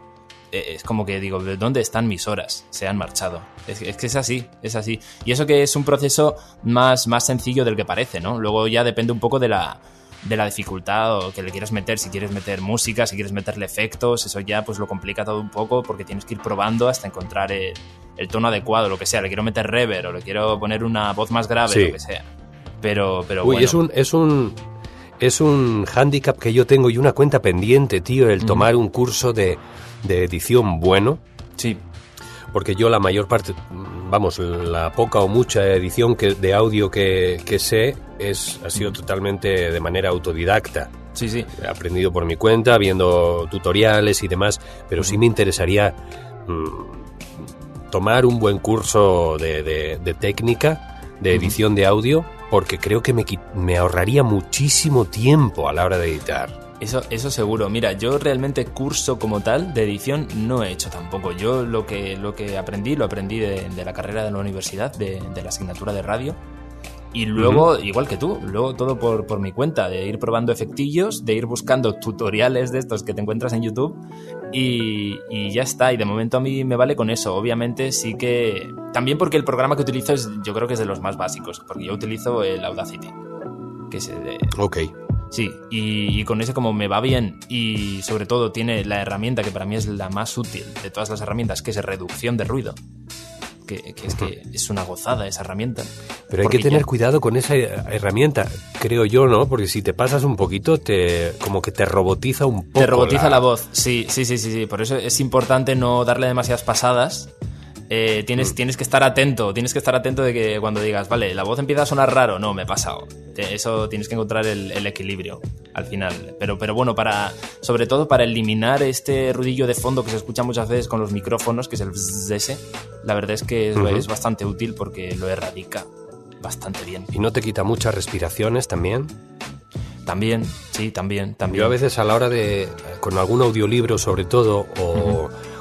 Es como que digo, ¿dónde están mis horas? Se han marchado. Es que es así. Y eso que es un proceso más sencillo del que parece, ¿no? Luego ya depende un poco de la dificultad o que le quieras meter. Si quieres meter música, si quieres meterle efectos, eso ya pues lo complica todo un poco porque tienes que ir probando hasta encontrar el tono adecuado, lo que sea. Le quiero meter reverb o le quiero poner una voz más grave, lo que sea. Pero Uy, bueno. Es un hándicap que yo tengo y una cuenta pendiente, tío, el tomar un curso de edición bueno. Sí. porque yo la mayor parte, vamos, la poca o mucha edición de audio que sé ha sido totalmente de manera autodidacta. Sí, sí. He aprendido por mi cuenta, viendo tutoriales y demás, pero sí me interesaría tomar un buen curso de técnica, de edición de audio, porque creo que me ahorraría muchísimo tiempo a la hora de editar. Eso seguro. Mira, yo realmente curso como tal de edición no he hecho tampoco. Yo lo que aprendí, lo aprendí de la carrera de la universidad, de la asignatura de radio. Y luego, igual que tú, luego todo por mi cuenta, de ir probando efectillos, de ir buscando tutoriales de estos que te encuentras en YouTube y ya está. Y de momento a mí me vale con eso. Obviamente sí que... También porque el programa que utilizo yo creo que es de los más básicos, porque yo utilizo el Audacity, que es Ok. Sí, y con ese como me va bien y sobre todo tiene la herramienta que para mí es la más útil de todas las herramientas, que es reducción de ruido. Que es una gozada esa herramienta. Pero hay que tener cuidado con esa herramienta, creo yo, ¿no? Porque si te pasas un poquito, como que te robotiza un poco. Te robotiza la voz, sí. Por eso es importante no darle demasiadas pasadas. Tienes que estar atento. Tienes que estar atento de que cuando digas, vale, la voz empieza a sonar raro, no, me he pasado. Eso tienes que encontrar el equilibrio al final. Pero bueno, sobre todo para eliminar este ruidillo de fondo que se escucha muchas veces con los micrófonos, que es el bzzz ese, la verdad es que es bastante útil porque lo erradica bastante bien. ¿Y no te quita muchas respiraciones también? También, sí, también. Yo a veces a la hora con algún audiolibro sobre todo,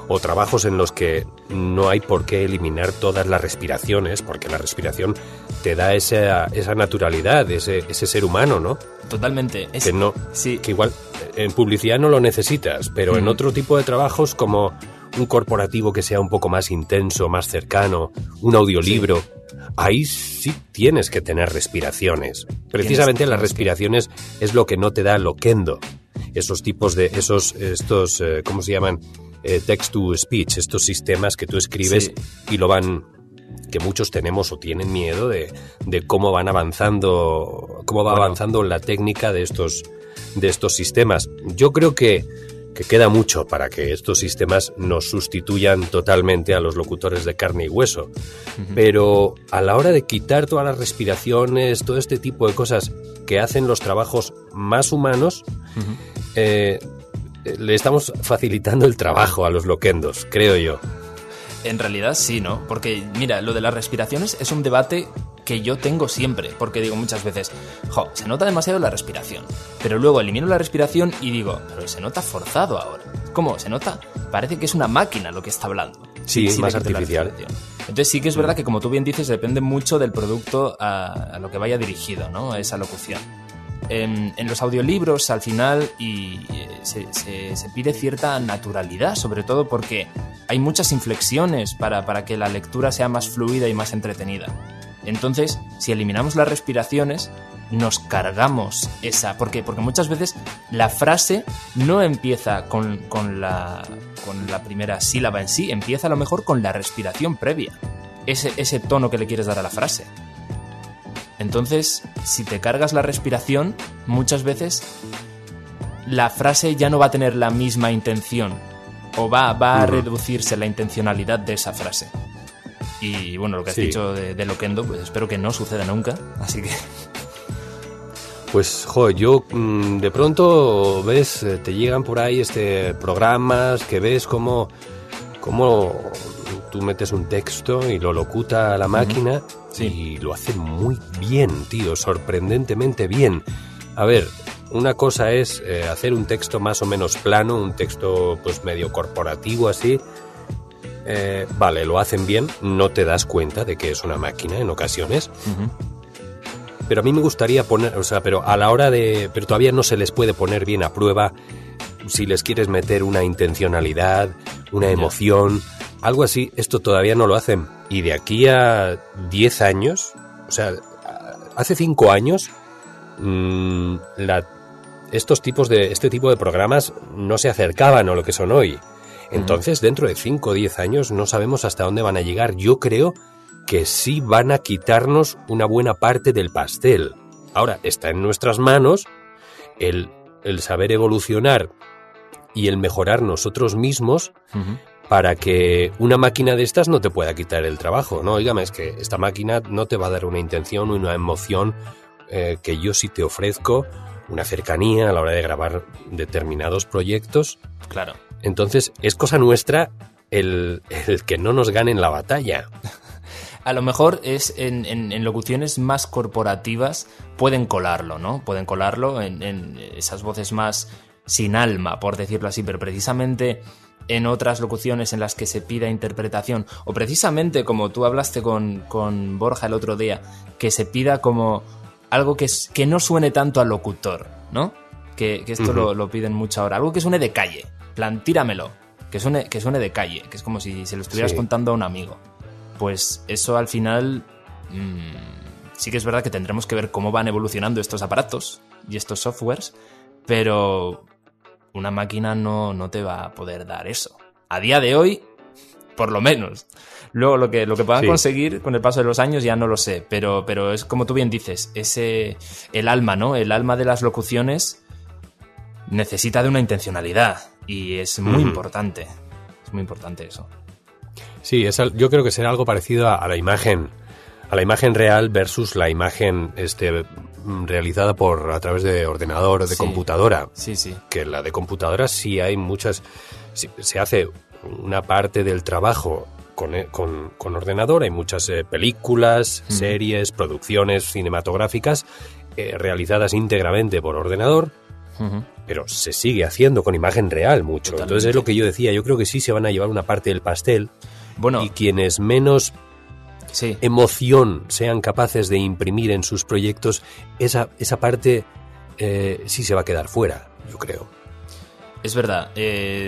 o trabajos en los que no hay por qué eliminar todas las respiraciones, porque la respiración te da esa naturalidad, ese ser humano, ¿no? Totalmente. Que igual en publicidad no lo necesitas, pero en otro tipo de trabajos como un corporativo que sea un poco más intenso, más cercano, un audiolibro, ahí sí tienes que tener respiraciones. Precisamente las respiraciones es lo que no te da Loquendo. Esos tipos de... estos ¿cómo se llaman? Text to speech, estos sistemas que tú escribes y que muchos tenemos o tienen miedo de cómo va avanzando la técnica de estos sistemas. Yo creo que queda mucho para que estos sistemas nos sustituyan totalmente a los locutores de carne y hueso. Pero a la hora de quitar todas las respiraciones, todo este tipo de cosas que hacen los trabajos más humanos, le estamos facilitando el trabajo a los loquendos, creo yo. En realidad sí, ¿no? Porque, mira, lo de las respiraciones es un debate que yo tengo siempre, porque digo muchas veces, se nota demasiado la respiración, pero luego elimino la respiración y digo, pero se nota forzado ahora. ¿Cómo? Se nota, parece que es una máquina lo que está hablando. Sí, más artificial. Entonces sí que es verdad que, como tú bien dices, depende mucho del producto a lo que vaya dirigido, ¿no? A esa locución. En los audiolibros, al final, se pide cierta naturalidad, sobre todo porque hay muchas inflexiones para que la lectura sea más fluida y más entretenida. Entonces, si eliminamos las respiraciones, nos cargamos esa... Porque muchas veces la frase no empieza con la primera sílaba en sí, empieza a lo mejor con la respiración previa, ese tono que le quieres dar a la frase. Entonces, si te cargas la respiración, muchas veces la frase ya no va a tener la misma intención o va a reducirse la intencionalidad de esa frase. Y bueno, lo que has dicho de Loquendo, pues espero que no suceda nunca, así que... Pues, yo de pronto ves, te llegan por ahí programas que ves cómo tú metes un texto y lo locuta a la máquina y lo hace muy bien, tío, sorprendentemente bien. A ver, una cosa es hacer un texto más o menos plano, un texto pues medio corporativo así. Vale, lo hacen bien, no te das cuenta de que es una máquina en ocasiones. Pero a mí me gustaría poner, pero a la hora pero todavía no se les puede poner bien a prueba si les quieres meter una intencionalidad, una emoción, algo así. Esto todavía no lo hacen. Y de aquí a 10 años, hace 5 años, este tipo de programas no se acercaban a lo que son hoy. Entonces, dentro de 5 o 10 años no sabemos hasta dónde van a llegar. Yo creo que sí van a quitarnos una buena parte del pastel. Ahora, está en nuestras manos el saber evolucionar y el mejorar nosotros mismos para que una máquina de estas no te pueda quitar el trabajo, ¿no? Óigame, es que esta máquina no te va a dar una intención, una emoción que yo sí te ofrezco, una cercanía a la hora de grabar determinados proyectos. Claro. Entonces, es cosa nuestra el que no nos ganen la batalla. A lo mejor es en locuciones más corporativas pueden colarlo, ¿no? Pueden colarlo en esas voces más sin alma, por decirlo así, pero precisamente en otras locuciones en las que se pida interpretación, o precisamente como tú hablaste con Borja el otro día, que se pida como algo que no suene tanto al locutor, ¿no? Que esto lo piden mucho ahora, algo que suene de calle, plan, tíramelo, que suene de calle, que es como si se lo estuvieras contando a un amigo. Pues eso al final sí que es verdad que tendremos que ver cómo van evolucionando estos aparatos y estos softwares, pero una máquina no te va a poder dar eso. A día de hoy, por lo menos. Luego lo que puedan conseguir con el paso de los años ya no lo sé, pero es como tú bien dices, el alma, ¿no? El alma de las locuciones necesita de una intencionalidad y es muy importante. Es muy importante eso. Sí, yo creo que será algo parecido a la imagen real versus la imagen realizada a través de ordenador o de computadora. Sí, sí. Que la de computadora sí hay muchas... Sí, se hace una parte del trabajo con ordenador, hay muchas películas, series, producciones cinematográficas realizadas íntegramente por ordenador, pero se sigue haciendo con imagen real mucho. Totalmente. Entonces es lo que yo decía, yo creo que sí se van a llevar una parte del pastel. Bueno, y quienes menos emoción sean capaces de imprimir en sus proyectos, esa parte sí se va a quedar fuera, yo creo. Es verdad,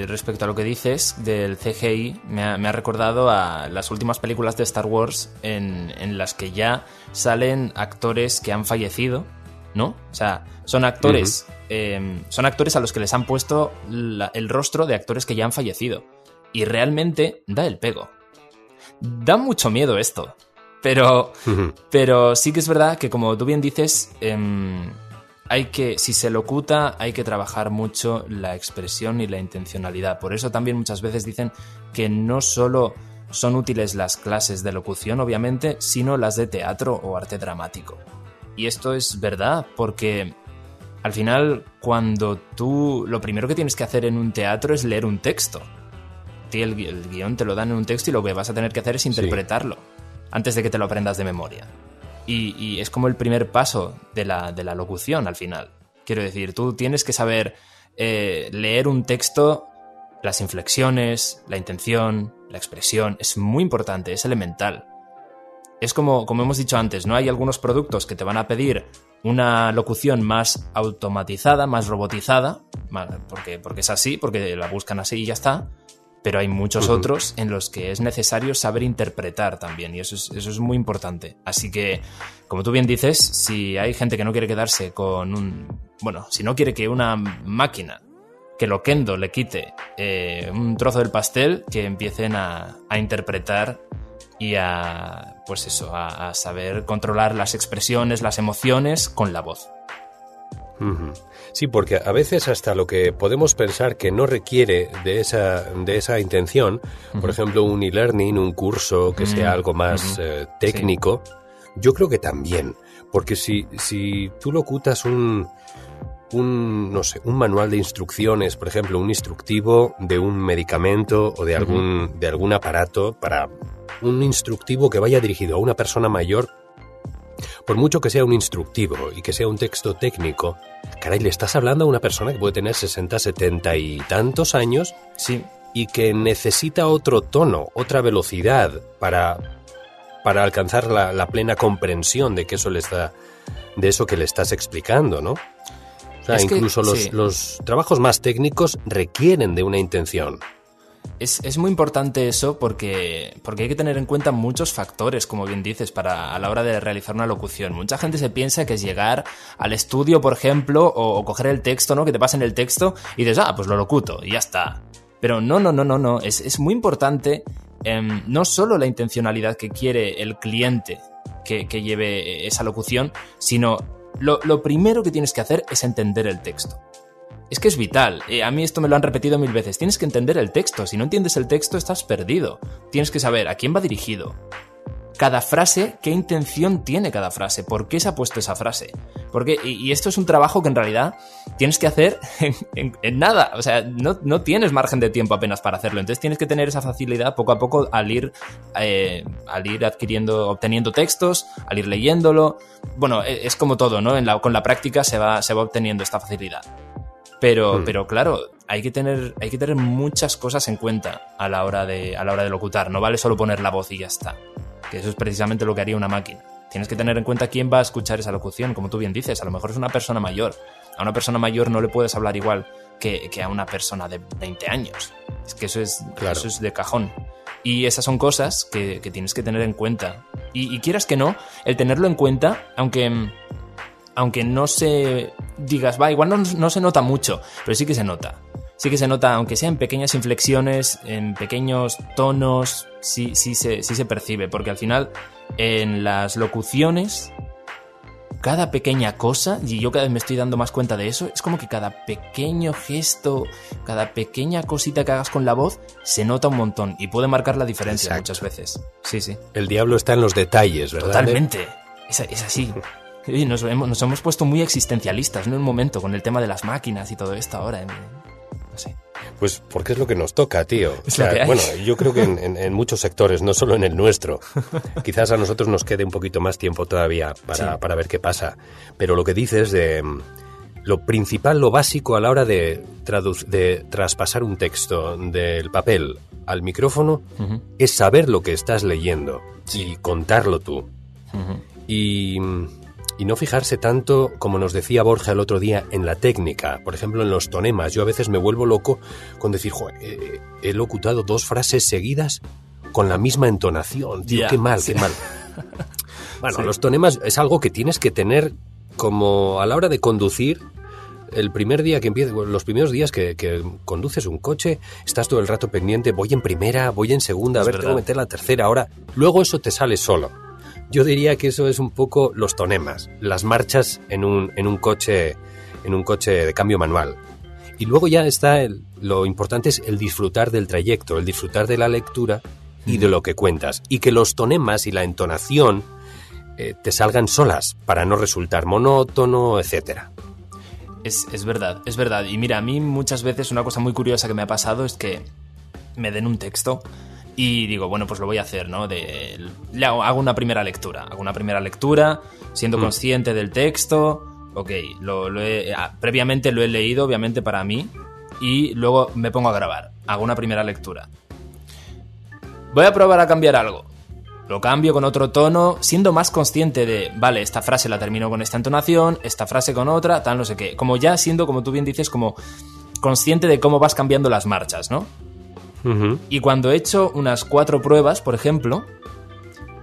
respecto a lo que dices del CGI, me ha recordado a las últimas películas de Star Wars en las que ya salen actores que han fallecido, ¿no? O sea, son actores a los que les han puesto el rostro de actores que ya han fallecido. Y realmente da el pego. Da mucho miedo esto. Pero sí que es verdad que, como tú bien dices, si se locuta, hay que trabajar mucho la expresión y la intencionalidad. Por eso también muchas veces dicen que no solo son útiles las clases de locución, obviamente, sino las de teatro o arte dramático. Y esto es verdad, porque al final, cuando lo primero que tienes que hacer en un teatro es leer un texto. El guión te lo dan en un texto y lo que vas a tener que hacer es interpretarlo antes de que te lo aprendas de memoria. Y es como el primer paso de la locución al final. Quiero decir, tú tienes que saber leer un texto, las inflexiones, la intención, la expresión. Es muy importante, es elemental. Es como hemos dicho antes, ¿no? Hay algunos productos que te van a pedir una locución más automatizada, más robotizada, porque es así, porque la buscan así y ya está. Pero hay muchos otros en los que es necesario saber interpretar también, y eso es muy importante. Así que, como tú bien dices, si hay gente que no quiere quedarse si no quiere que una máquina, que Loquendo le quite un trozo del pastel, que empiecen a interpretar y a saber controlar las expresiones, las emociones con la voz. Sí, porque a veces hasta lo que podemos pensar que no requiere de esa intención, por ejemplo, un e-learning, un curso que sea algo más técnico, yo creo que también, porque si tú locutas un manual de instrucciones, por ejemplo, un instructivo de un medicamento o de algún aparato, para un instructivo que vaya dirigido a una persona mayor, por mucho que sea un instructivo y que sea un texto técnico, caray, le estás hablando a una persona que puede tener 60, 70 y tantos años, y que necesita otro tono, otra velocidad para alcanzar la plena comprensión de eso que le estás explicando, ¿no? O sea, incluso los trabajos más técnicos requieren de una intención. Es muy importante eso porque hay que tener en cuenta muchos factores, como bien dices, a la hora de realizar una locución. Mucha gente se piensa que es llegar al estudio, por ejemplo, o coger el texto, ¿no? Que te pasen el texto y dices, pues lo locuto y ya está. Pero no. Es muy importante no solo la intencionalidad que quiere el cliente que lleve esa locución, sino lo primero que tienes que hacer es entender el texto. Es que es vital. A mí esto me lo han repetido 1000 veces. Tienes que entender el texto. Si no entiendes el texto, estás perdido. Tienes que saber a quién va dirigido. Cada frase, qué intención tiene cada frase, por qué se ha puesto esa frase. Y esto es un trabajo que en realidad tienes que hacer en nada. O sea, no tienes margen de tiempo apenas para hacerlo. Entonces tienes que tener esa facilidad poco a poco al ir obteniendo textos, al ir leyéndolo. Bueno, es como todo, ¿no? Con la práctica se va obteniendo esta facilidad. Pero claro, hay que tener muchas cosas en cuenta a la hora de locutar. No vale solo poner la voz y ya está. Que eso es precisamente lo que haría una máquina. Tienes que tener en cuenta quién va a escuchar esa locución, como tú bien dices. A lo mejor es una persona mayor. A una persona mayor no le puedes hablar igual que a una persona de 20 años. Es que eso es de cajón. Y esas son cosas que tienes que tener en cuenta. Y quieras que no, el tenerlo en cuenta, aunque no se digas, igual no se nota mucho, pero sí que se nota. Sí que se nota, aunque sea en pequeñas inflexiones, en pequeños tonos, sí se percibe, porque al final en las locuciones, cada pequeña cosa, y yo cada vez me estoy dando más cuenta de eso, es como que cada pequeño gesto, cada pequeña cosita que hagas con la voz, se nota un montón y puede marcar la diferencia. Exacto. Muchas veces. Sí. El diablo está en los detalles, ¿verdad? Totalmente, es así. Sí, nos hemos puesto muy existencialistas, ¿no? En un momento, con el tema de las máquinas y todo esto ahora. No sé. Pues porque es lo que nos toca, tío. O sea, bueno, yo creo que en muchos sectores, no solo en el nuestro. Quizás a nosotros nos quede un poquito más tiempo todavía para ver qué pasa. Pero lo que dices de lo principal, lo básico a la hora de traspasar un texto del papel al micrófono es saber lo que estás leyendo y contarlo tú. Y no fijarse tanto, como nos decía Borja el otro día, en la técnica. Por ejemplo, en los tonemas. Yo a veces me vuelvo loco con decir, he locutado 2 frases seguidas con la misma entonación. Tío, qué mal. Bueno, los tonemas es algo que tienes que tener como a la hora de conducir. El primer día que empiezas, los primeros días que conduces un coche, estás todo el rato pendiente, voy en primera, voy en segunda, tengo que meter la tercera ahora. Luego eso te sale solo. Yo diría que eso es un poco los tonemas, las marchas en un coche de cambio manual. Y luego ya está lo importante es el disfrutar del trayecto, el disfrutar de la lectura y de lo que cuentas. Y que los tonemas y la entonación te salgan solas para no resultar monótono, etcétera. Es verdad. Y mira, a mí muchas veces una cosa muy curiosa que me ha pasado es que me den un texto y digo, bueno, pues lo voy a hacer, ¿no? Hago una primera lectura, siendo consciente del texto. Ok, previamente lo he leído, obviamente, para mí, y luego me pongo a grabar. Hago una primera lectura. Voy a probar a cambiar algo. Lo cambio con otro tono, siendo más consciente de, vale, esta frase la termino con esta entonación, esta frase con otra, tal, no sé qué. Como ya siendo, como tú bien dices, como consciente de cómo vas cambiando las marchas, ¿no? Y cuando he hecho unas 4 pruebas, por ejemplo,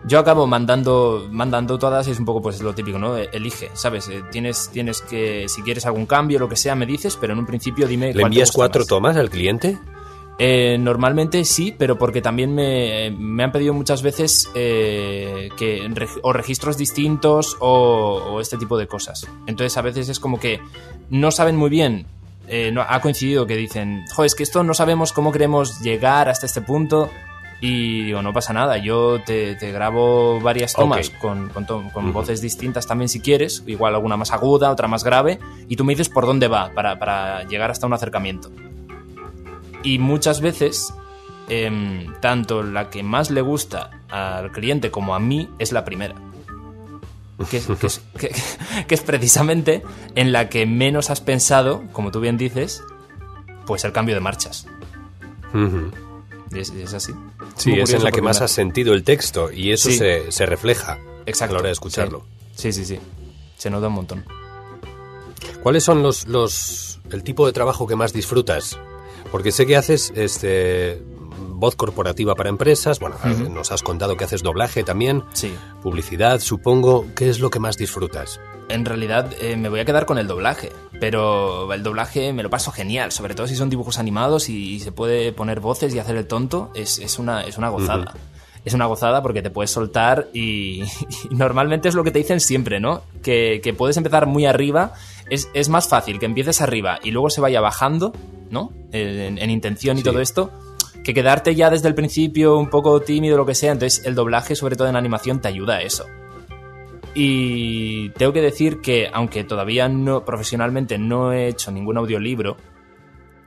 yo acabo mandando todas, y es un poco pues lo típico, ¿no? Elige, ¿sabes? Tienes que, si quieres algún cambio, lo que sea, me dices, pero en un principio dime... ¿Le envías 4 tomas al cliente? Normalmente sí, pero porque también me han pedido muchas veces o registros distintos o este tipo de cosas. Entonces a veces es como que no saben muy bien. Ha coincidido que dicen, es que esto no sabemos cómo queremos llegar hasta este punto. Y digo, no pasa nada, yo te grabo varias tomas con voces distintas también si quieres, igual alguna más aguda, otra más grave, y tú me dices por dónde va para llegar hasta un acercamiento. Y muchas veces, tanto la que más le gusta al cliente como a mí es la primera. Que es precisamente en la que menos has pensado, como tú bien dices, pues el cambio de marchas. Es así. Sí, es en la que más has sentido el texto y eso se refleja. Exacto, a la hora de escucharlo. Sí. Se nota un montón. ¿Cuáles son el tipo de trabajo que más disfrutas? Porque sé que haces voz corporativa para empresas, bueno, nos has contado que haces doblaje también, publicidad, supongo. ¿Qué es lo que más disfrutas? En realidad me voy a quedar con el doblaje, pero el doblaje me lo paso genial, sobre todo si son dibujos animados y se puede poner voces y hacer el tonto, es una gozada. es una gozada porque te puedes soltar y normalmente es lo que te dicen siempre, ¿no? Que puedes empezar muy arriba, es más fácil que empieces arriba y luego se vaya bajando, ¿no? En intención y todo esto, que quedarte ya desde el principio un poco tímido o lo que sea. Entonces el doblaje, sobre todo en animación, te ayuda a eso. Y tengo que decir que, aunque todavía profesionalmente no he hecho ningún audiolibro,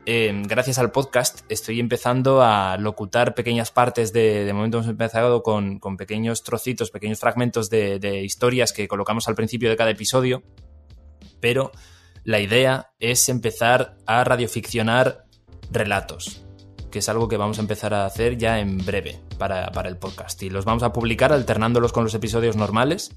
gracias al podcast estoy empezando a locutar pequeñas partes de momento hemos empezado con pequeños trocitos, pequeños fragmentos de historias que colocamos al principio de cada episodio, pero la idea es empezar a radioficcionar relatos, que es algo que vamos a empezar a hacer ya en breve para el podcast, y los vamos a publicar alternándolos con los episodios normales.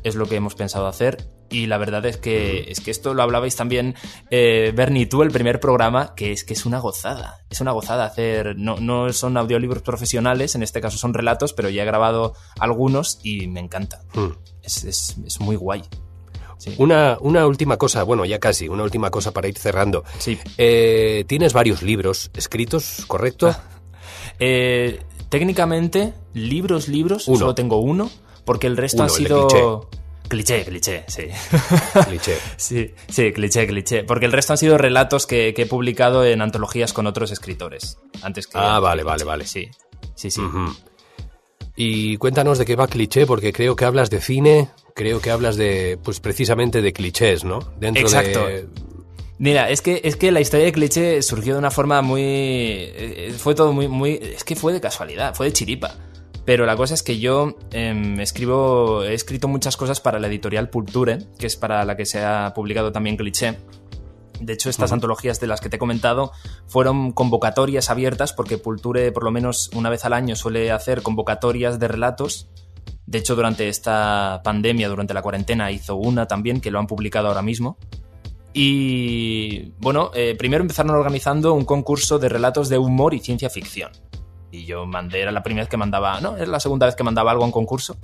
Es lo que hemos pensado hacer, y la verdad es que esto lo hablabais también, Bernie y tú, el primer programa, que es una gozada. Es una gozada hacer... No son audiolibros profesionales, en este caso son relatos, pero ya he grabado algunos y me encanta. Es muy guay. Sí. Una última cosa, bueno, ya casi, una última cosa para ir cerrando. Sí. Tienes varios libros escritos, ¿correcto? Técnicamente, libros, solo tengo uno. Porque el resto han sido... Cliché, sí. Cliché. Sí, cliché. Porque el resto han sido relatos que he publicado en antologías con otros escritores. Antes que... Vale. Sí. Uh-huh. Y cuéntanos de qué va Cliché, porque creo que hablas de cine, creo que hablas de, pues precisamente de clichés, ¿no? Exacto. Mira, es que la historia de Cliché surgió de una forma muy... Fue todo muy... Es que fue de casualidad, fue de chiripa. Pero la cosa es que yo he escrito muchas cosas para la editorial Pulpture, que es para la que se ha publicado también Cliché. De hecho, estas antologías de las que te he comentado fueron convocatorias abiertas, porque Pulpture por lo menos una vez al año suele hacer convocatorias de relatos. De hecho, durante esta pandemia, durante la cuarentena, hizo una también, que lo han publicado ahora mismo. Y bueno, primero empezaron organizando un concurso de relatos de humor y ciencia ficción. Y yo era la primera vez que mandaba, no, es la segunda vez que mandaba algo a un concurso.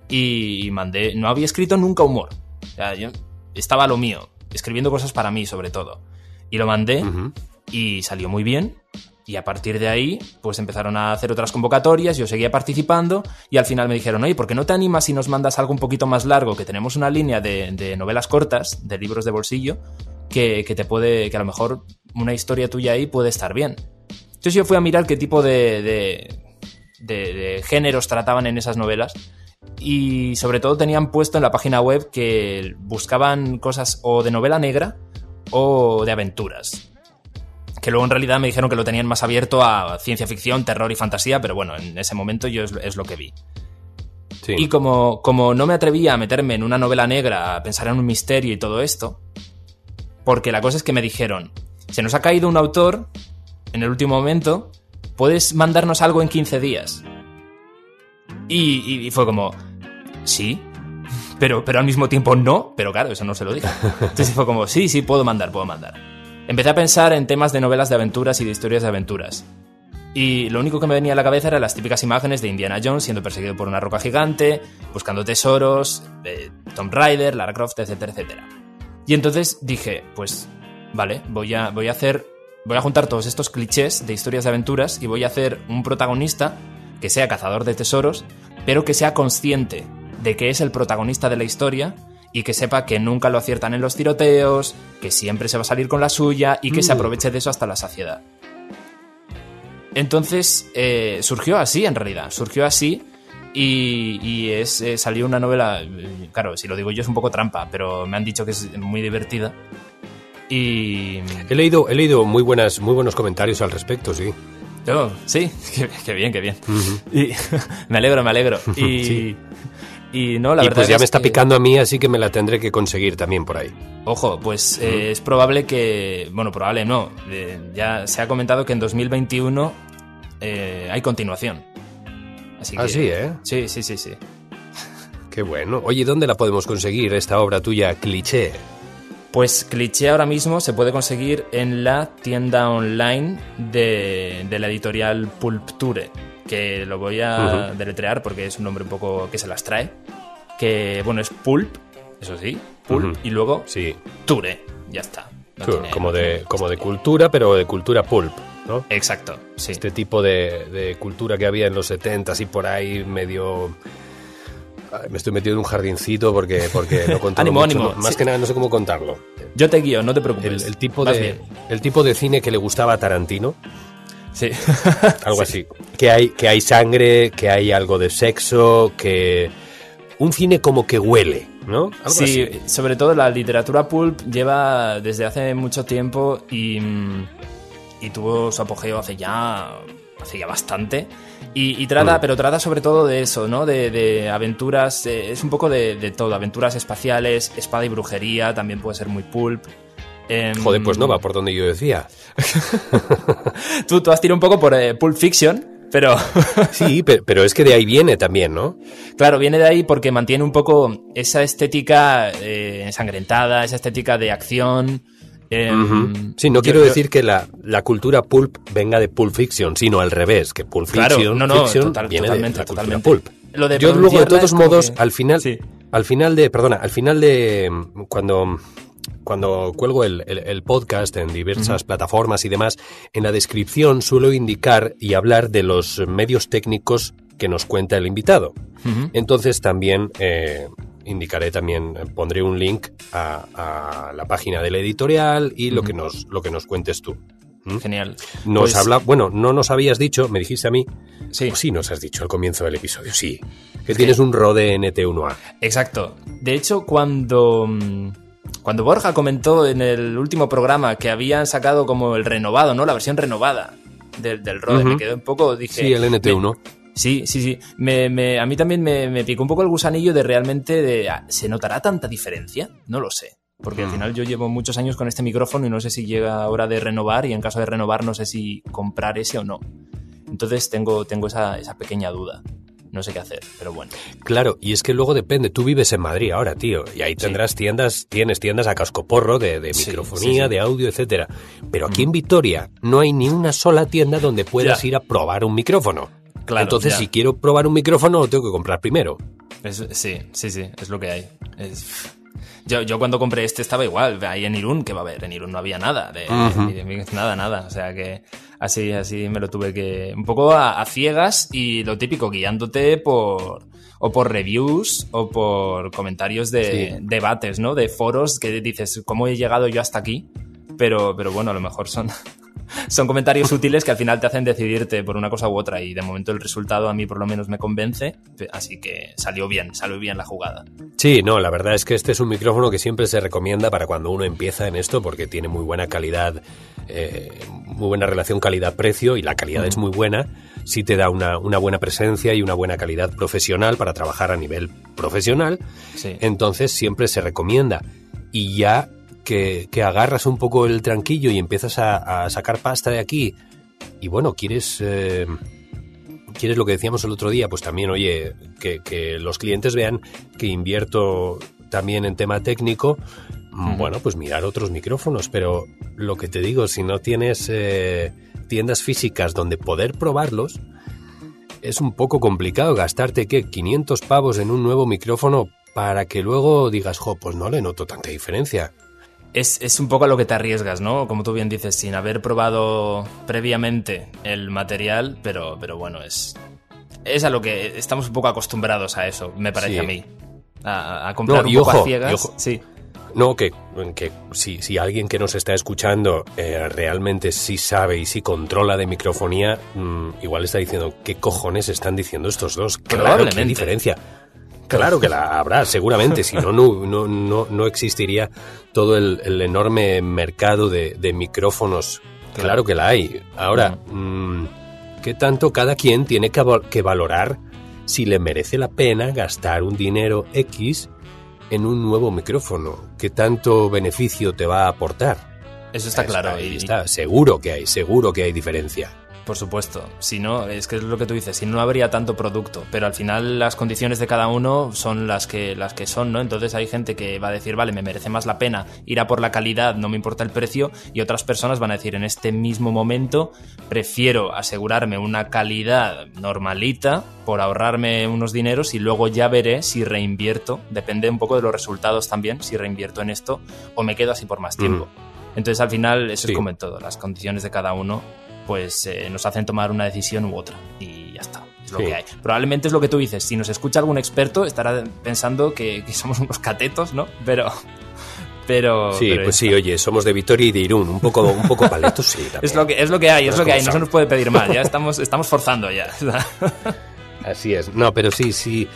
Y no había escrito nunca humor. O sea, yo estaba a lo mío, escribiendo cosas para mí sobre todo. Y lo mandé y salió muy bien. Y a partir de ahí, pues empezaron a hacer otras convocatorias, yo seguía participando y al final me dijeron, oye, ¿por qué no te animas si nos mandas algo un poquito más largo? Que tenemos una línea de novelas cortas, de libros de bolsillo, que a lo mejor una historia tuya ahí puede estar bien. Entonces yo fui a mirar qué tipo de géneros trataban en esas novelas, y sobre todo tenían puesto en la página web que buscaban cosas o de novela negra o de aventuras. Que luego en realidad me dijeron que lo tenían más abierto a ciencia ficción, terror y fantasía, pero bueno, en ese momento yo es lo que vi. Sí. Y como no me atrevía a meterme en una novela negra, a pensar en un misterio y todo esto, porque la cosa es que me dijeron, se nos ha caído un autor en el último momento, ¿puedes mandarnos algo en 15 días? Y fue como, sí, pero al mismo tiempo no, pero claro, eso no se lo dije. Entonces fue como, sí, puedo mandar. Empecé a pensar en temas de novelas de aventuras y de historias de aventuras. Y lo único que me venía a la cabeza eran las típicas imágenes de Indiana Jones siendo perseguido por una roca gigante, buscando tesoros, Tomb Raider, Lara Croft, etcétera. Y entonces dije, pues, vale, voy a juntar todos estos clichés de historias de aventuras y voy a hacer un protagonista que sea cazador de tesoros, pero que sea consciente de que es el protagonista de la historia y que sepa que nunca lo aciertan en los tiroteos, que siempre se va a salir con la suya y que se aproveche de eso hasta la saciedad. Entonces surgió así, en realidad. Surgió así y salió una novela... Claro, si lo digo yo es un poco trampa, pero me han dicho que es muy divertida. Y... He leído muy buenos comentarios al respecto, sí. Oh, sí, qué bien. Uh-huh. Y me alegro. Y, sí. Y no, la verdad pues ya me está picando a mí, así que me la tendré que conseguir también por ahí. Ojo, pues es probable que... Bueno, probable no. Ya se ha comentado que en 2021 hay continuación. Así que, sí, ¿eh? Sí. Qué bueno. Oye, ¿dónde la podemos conseguir, esta obra tuya, Cliché? Pues Cliché ahora mismo se puede conseguir en la tienda online de la editorial Pulpture, que lo voy a deletrear porque es un nombre un poco que se las trae. Que, bueno, es Pulp, eso sí, Pulp, y luego Ture, ya está. Como de cultura, pero de cultura pulp. ¿no? Exacto, sí. Este tipo de cultura que había en los 70s y por ahí medio... Me estoy metido en un jardincito porque no controlo mucho. Ánimo. Más que nada no sé cómo contarlo. Yo te guío, no te preocupes. El tipo de cine que le gustaba a Tarantino. Sí. Algo así. Que hay sangre, que hay algo de sexo, que... Un cine como que huele, ¿no? Algo sí, así. Sobre todo la literatura pulp lleva desde hace mucho tiempo y tuvo su apogeo hace ya bastante. Y trata, pero trata sobre todo de eso, ¿no? De aventuras, es un poco de todo, aventuras espaciales, espada y brujería, también puede ser muy pulp. Joder, pues no va por donde yo decía. Tú has tirado un poco por Pulp Fiction, pero... Sí, pero es que de ahí viene también, ¿no? Claro, viene de ahí porque mantiene un poco esa estética ensangrentada, esa estética de acción... Sí, no quiero decir que la cultura pulp venga de Pulp Fiction, sino al revés, que Pulp Fiction, Fiction viene de la cultura pulp. Yo luego, de todos modos, al final de cuando cuelgo el podcast en diversas plataformas y demás, en la descripción suelo indicar y hablar de los medios técnicos que nos cuenta el invitado. Entonces también... pondré un link a la página de la editorial y lo que nos cuentes tú. Genial. No nos habías dicho, me dijiste a mí, sí. Sí nos has dicho al comienzo del episodio, sí, que tienes un Rode NT1A. Exacto. De hecho, cuando Borja comentó en el último programa que habían sacado como el renovado, ¿no? La versión renovada del Rode, me quedé un poco, dije... Sí, el NT1. Sí. A mí también me picó un poco el gusanillo de realmente ¿se notará tanta diferencia? No lo sé. Porque al final yo llevo muchos años con este micrófono y no sé si llega hora de renovar, y en caso de renovar no sé si comprar ese o no. Entonces tengo esa pequeña duda. No sé qué hacer, pero bueno. Claro, y es que luego depende. Tú vives en Madrid ahora, tío, y ahí tienes tiendas a cascoporro de microfonía, de audio, etcétera. Pero aquí en Vitoria no hay ni una sola tienda donde puedas ir a probar un micrófono. Claro, entonces, si quiero probar un micrófono, lo tengo que comprar primero. Sí, es lo que hay. Yo cuando compré este estaba igual. Ahí en Irún, ¿qué va a haber? En Irún no había nada. Nada. O sea que así me lo tuve que... Un poco a ciegas, y lo típico, guiándote por reviews o por comentarios de debates, ¿no? De foros que dices, ¿cómo he llegado yo hasta aquí? Pero bueno, a lo mejor son comentarios útiles que al final te hacen decidirte por una cosa u otra, y de momento el resultado a mí por lo menos me convence, así que salió bien la jugada. Sí, no, la verdad es que este es un micrófono que siempre se recomienda para cuando uno empieza en esto, porque tiene muy buena calidad, muy buena relación calidad-precio, y la calidad es muy buena, sí te da una buena presencia y una buena calidad profesional para trabajar a nivel profesional, entonces siempre se recomienda. Y ya que agarras un poco el tranquillo y empiezas a sacar pasta de aquí, y bueno, quieres lo que decíamos el otro día, pues también, oye, que los clientes vean que invierto también en tema técnico, bueno, pues mirar otros micrófonos. Pero lo que te digo, si no tienes tiendas físicas donde poder probarlos, es un poco complicado gastarte, ¿qué? 500 pavos en un nuevo micrófono para que luego digas, pues no le noto tanta diferencia. Es un poco a lo que te arriesgas, ¿no? Como tú bien dices, sin haber probado previamente el material, pero bueno, es a lo que estamos un poco acostumbrados a eso, me parece a mí. A comprar un poco a ciegas. Sí. No, que si alguien que nos está escuchando realmente sí sabe y sí controla de microfonía, igual está diciendo, ¿qué cojones están diciendo estos dos? Claro, ¿qué diferencia? Claro que la habrá, seguramente, si no existiría todo el enorme mercado de micrófonos. Claro que la hay. Ahora, ¿qué tanto cada quien tiene que valorar si le merece la pena gastar un dinero X en un nuevo micrófono? ¿Qué tanto beneficio te va a aportar? Eso está claro. Ahí está, seguro que hay diferencia. Por supuesto, si no, es que es lo que tú dices, si no habría tanto producto, pero al final las condiciones de cada uno son las que son, ¿no? Entonces hay gente que va a decir, vale, me merece más la pena ir a por la calidad, no me importa el precio, y otras personas van a decir, en este mismo momento prefiero asegurarme una calidad normalita por ahorrarme unos dineros, y luego ya veré si reinvierto, depende un poco de los resultados también, si reinvierto en esto o me quedo así por más tiempo. Entonces al final eso es como en todo, las condiciones de cada uno pues nos hacen tomar una decisión u otra. Y ya está. Es lo que hay. Probablemente es lo que tú dices. Si nos escucha algún experto, estará pensando que somos unos catetos, ¿no? Pero sí, pues sí, oye, somos de Vitoria y de Irún, un poco paletos, sí. Es lo que hay, no se nos puede pedir más, ya estamos forzando ya. Así es. No, pero sí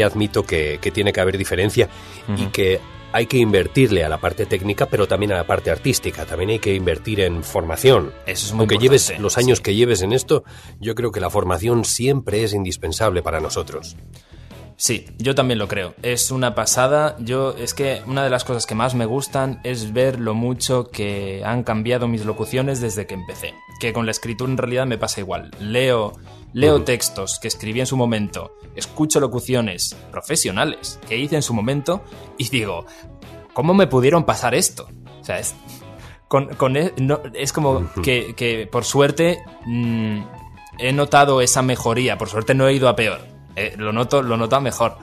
admito que tiene que haber diferencia y que hay que invertirle a la parte técnica, pero también a la parte artística. También hay que invertir en formación. Eso es muy Aunque importante. lleves los años que lleves en esto, yo creo que la formación siempre es indispensable para nosotros. Sí, yo también lo creo. Es una pasada. Es que una de las cosas que más me gustan es ver lo mucho que han cambiado mis locuciones desde que empecé. Que con la escritura en realidad me pasa igual. Leo textos que escribí en su momento, escucho locuciones profesionales que hice en su momento y digo, ¿cómo me pudieron pasar esto? O sea, es como que por suerte he notado esa mejoría. Por suerte no he ido a peor. Lo noto a mejor,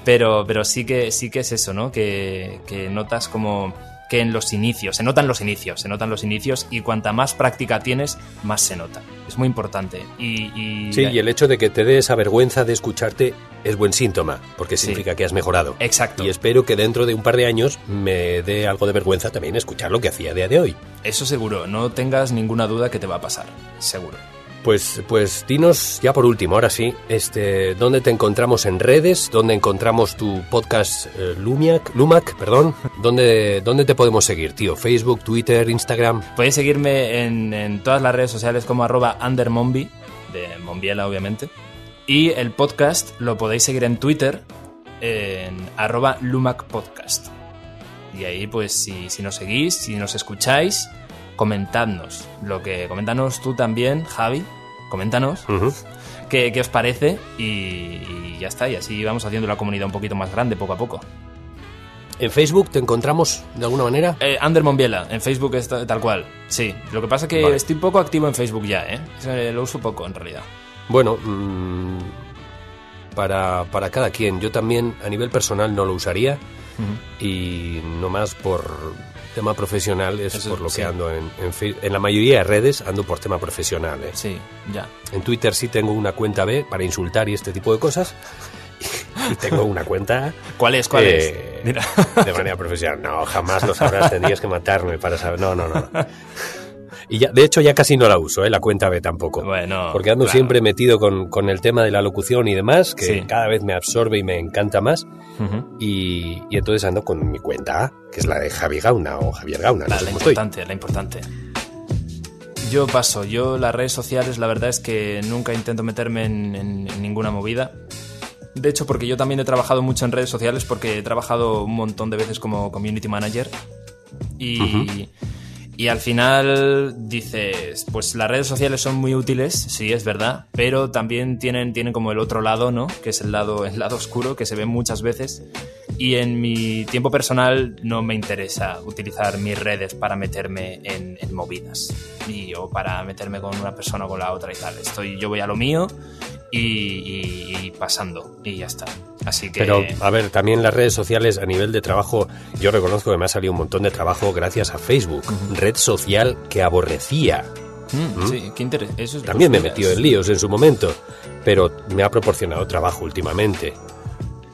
pero sí que es eso, ¿no? Que notas como que en los inicios, se notan los inicios y cuanta más práctica tienes, más se nota. Es muy importante. Y el hecho de que te dé esa vergüenza de escucharte es buen síntoma, porque significa que has mejorado. Exacto. Y espero que dentro de un par de años me dé algo de vergüenza también escuchar lo que hacía a día de hoy. Eso seguro, no tengas ninguna duda que te va a pasar, seguro. Pues dinos ya por último, ahora sí, ¿dónde te encontramos en redes? ¿Dónde encontramos tu podcast Lumac? ¿Dónde te podemos seguir, tío? ¿Facebook, Twitter, Instagram? Puedes seguirme en todas las redes sociales como @undermombi, de Mombiela obviamente. Y el podcast lo podéis seguir en Twitter en @lumacpodcast. Y ahí pues si nos seguís, si nos escucháis, comentadnos coméntanos tú también, Javi, coméntanos qué os parece y ya está, y así vamos haciendo la comunidad un poquito más grande poco a poco. ¿En Facebook te encontramos de alguna manera? Ander Mombiela, en Facebook es tal cual, sí. Lo que pasa es que estoy poco activo en Facebook ya, lo uso poco en realidad. Bueno, para cada quien, yo también a nivel personal no lo usaría y no más por tema profesional es por lo que ando en la mayoría de redes ando por tema profesional. Sí, ya. En Twitter sí tengo una cuenta B para insultar y este tipo de cosas y tengo una cuenta ¿Cuál es? Mira. De manera profesional. No, jamás lo sabrás, tendrías que matarme para saber. No. Y ya, de hecho ya casi no la uso, la cuenta B tampoco. Bueno, porque ando siempre metido con el tema de la locución y demás, que cada vez me absorbe y me encanta más. Y entonces ando con mi cuenta A, que es la de Javi Gauna o Javier Gauna. La importante. Yo las redes sociales, la verdad es que nunca intento meterme en ninguna movida. De hecho, porque yo también he trabajado mucho en redes sociales, porque he trabajado un montón de veces como community manager y al final dices, pues las redes sociales son muy útiles, sí, es verdad, pero también tienen como el otro lado, ¿no? Que es el lado oscuro, que se ve muchas veces. Y en mi tiempo personal no me interesa utilizar mis redes para meterme en movidas o para meterme con una persona o con la otra y tal. Yo voy a lo mío y pasando y ya está. Así que... Pero, a ver, también las redes sociales a nivel de trabajo, yo reconozco que me ha salido un montón de trabajo gracias a Facebook, red social que aborrecía. Sí, qué interesante. También me he metido en líos en su momento, pero me ha proporcionado trabajo últimamente.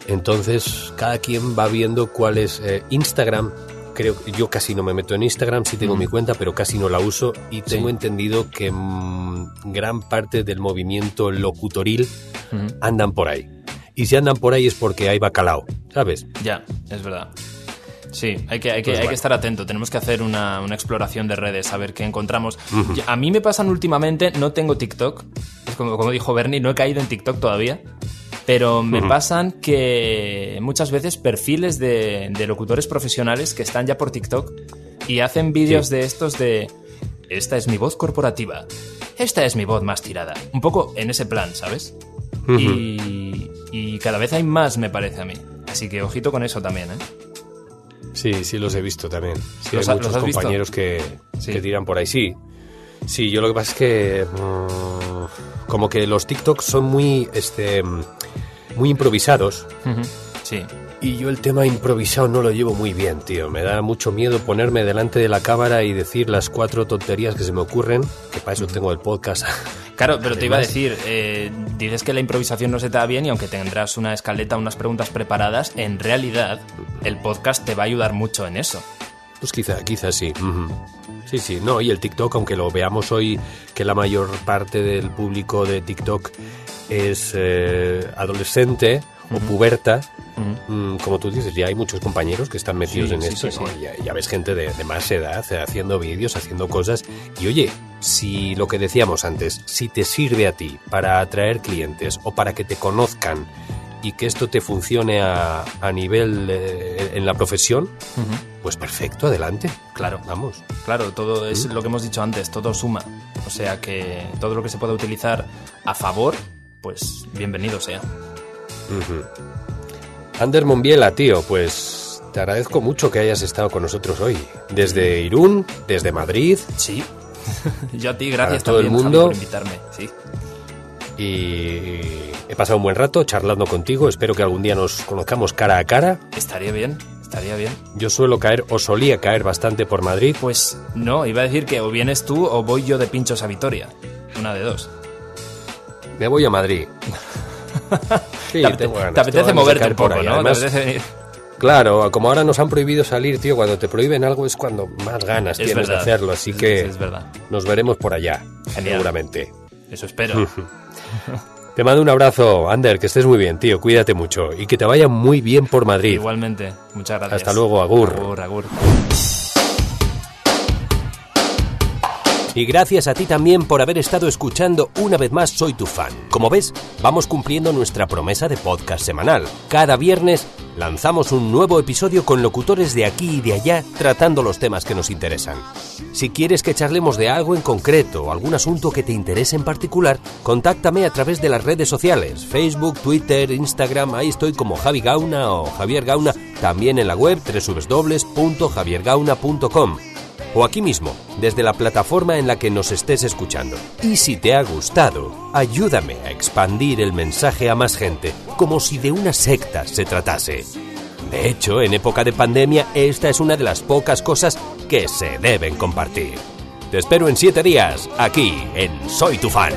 Entonces, cada quien va viendo cuál es Instagram. Creo que yo casi no me meto en Instagram, sí tengo mi cuenta, pero casi no la uso y tengo entendido que gran parte del movimiento locutoril andan por ahí. Y si andan por ahí es porque hay bacalao, ¿sabes? Ya, es verdad. Sí, hay que estar atento. Tenemos que hacer una exploración de redes, a ver qué encontramos. A mí me pasan últimamente, no tengo TikTok, es como dijo Bernie, no he caído en TikTok todavía, pero me pasan que muchas veces perfiles de locutores profesionales que están ya por TikTok y hacen vídeos de estos de esta es mi voz corporativa, esta es mi voz más tirada. Un poco en ese plan, ¿sabes? Y cada vez hay más, me parece a mí. Así que ojito con eso también, Sí, los he visto también. Sí, hay muchos has compañeros que tiran por ahí. Sí, yo lo que pasa es que como que los TikToks son muy improvisados. Sí. Y yo el tema improvisado no lo llevo muy bien, tío. Me da mucho miedo ponerme delante de la cámara y decir las 4 tonterías que se me ocurren, que para eso tengo el podcast. Claro, pero te iba a decir, dices que la improvisación no se te da bien y aunque tendrás una escaleta, unas preguntas preparadas, en realidad el podcast te va a ayudar mucho en eso. Pues quizá sí. Sí, no, y el TikTok, aunque lo veamos hoy, que la mayor parte del público de TikTok es adolescente o puberta, como tú dices, ya hay muchos compañeros que están metidos en esto, ¿no? Ya ves gente de más edad haciendo vídeos, haciendo cosas, y oye, si lo que decíamos antes, si te sirve a ti para atraer clientes o para que te conozcan y que esto te funcione a nivel en la profesión, pues perfecto, adelante. Claro, vamos. Claro, todo es lo que hemos dicho antes, todo suma. O sea que todo lo que se pueda utilizar a favor, pues bienvenido sea. Ander Monbiela, tío, pues te agradezco mucho que hayas estado con nosotros hoy. Desde Irún, desde Madrid. Sí, yo a ti, gracias todo también, el mundo. Javi, por invitarme. Sí. Y he pasado un buen rato charlando contigo. Espero que algún día nos conozcamos cara a cara. Estaría bien. Yo suelo caer, o solía caer bastante por Madrid. Pues no, iba a decir que o vienes tú o voy yo de pinchos a Vitoria. Una de dos. Me voy a Madrid. Sí, tengo ganas. Te apetece moverte un poco, por ahí, ¿no? además, Te apetece venir. Claro, como ahora nos han prohibido salir, tío, cuando te prohíben algo es cuando más ganas tienes de hacerlo. Así que es verdad. Nos veremos por allá, Genial. seguramente. Eso espero. Te mando un abrazo, Ander, que estés muy bien, tío. Cuídate mucho y que te vaya muy bien por Madrid. Igualmente. Muchas gracias. Hasta luego, agur. Agur. Y gracias a ti también por haber estado escuchando una vez más Soy tu fan. Como ves, vamos cumpliendo nuestra promesa de podcast semanal. Cada viernes lanzamos un nuevo episodio con locutores de aquí y de allá tratando los temas que nos interesan. Si quieres que charlemos de algo en concreto o algún asunto que te interese en particular, contáctame a través de las redes sociales, Facebook, Twitter, Instagram, ahí estoy como Javi Gauna o Javier Gauna, también en la web www.javiergauna.com. O aquí mismo, desde la plataforma en la que nos estés escuchando. Y si te ha gustado, ayúdame a expandir el mensaje a más gente, como si de una secta se tratase. De hecho, en época de pandemia, esta es una de las pocas cosas que se deben compartir. Te espero en 7 días, aquí en Soy tu fan.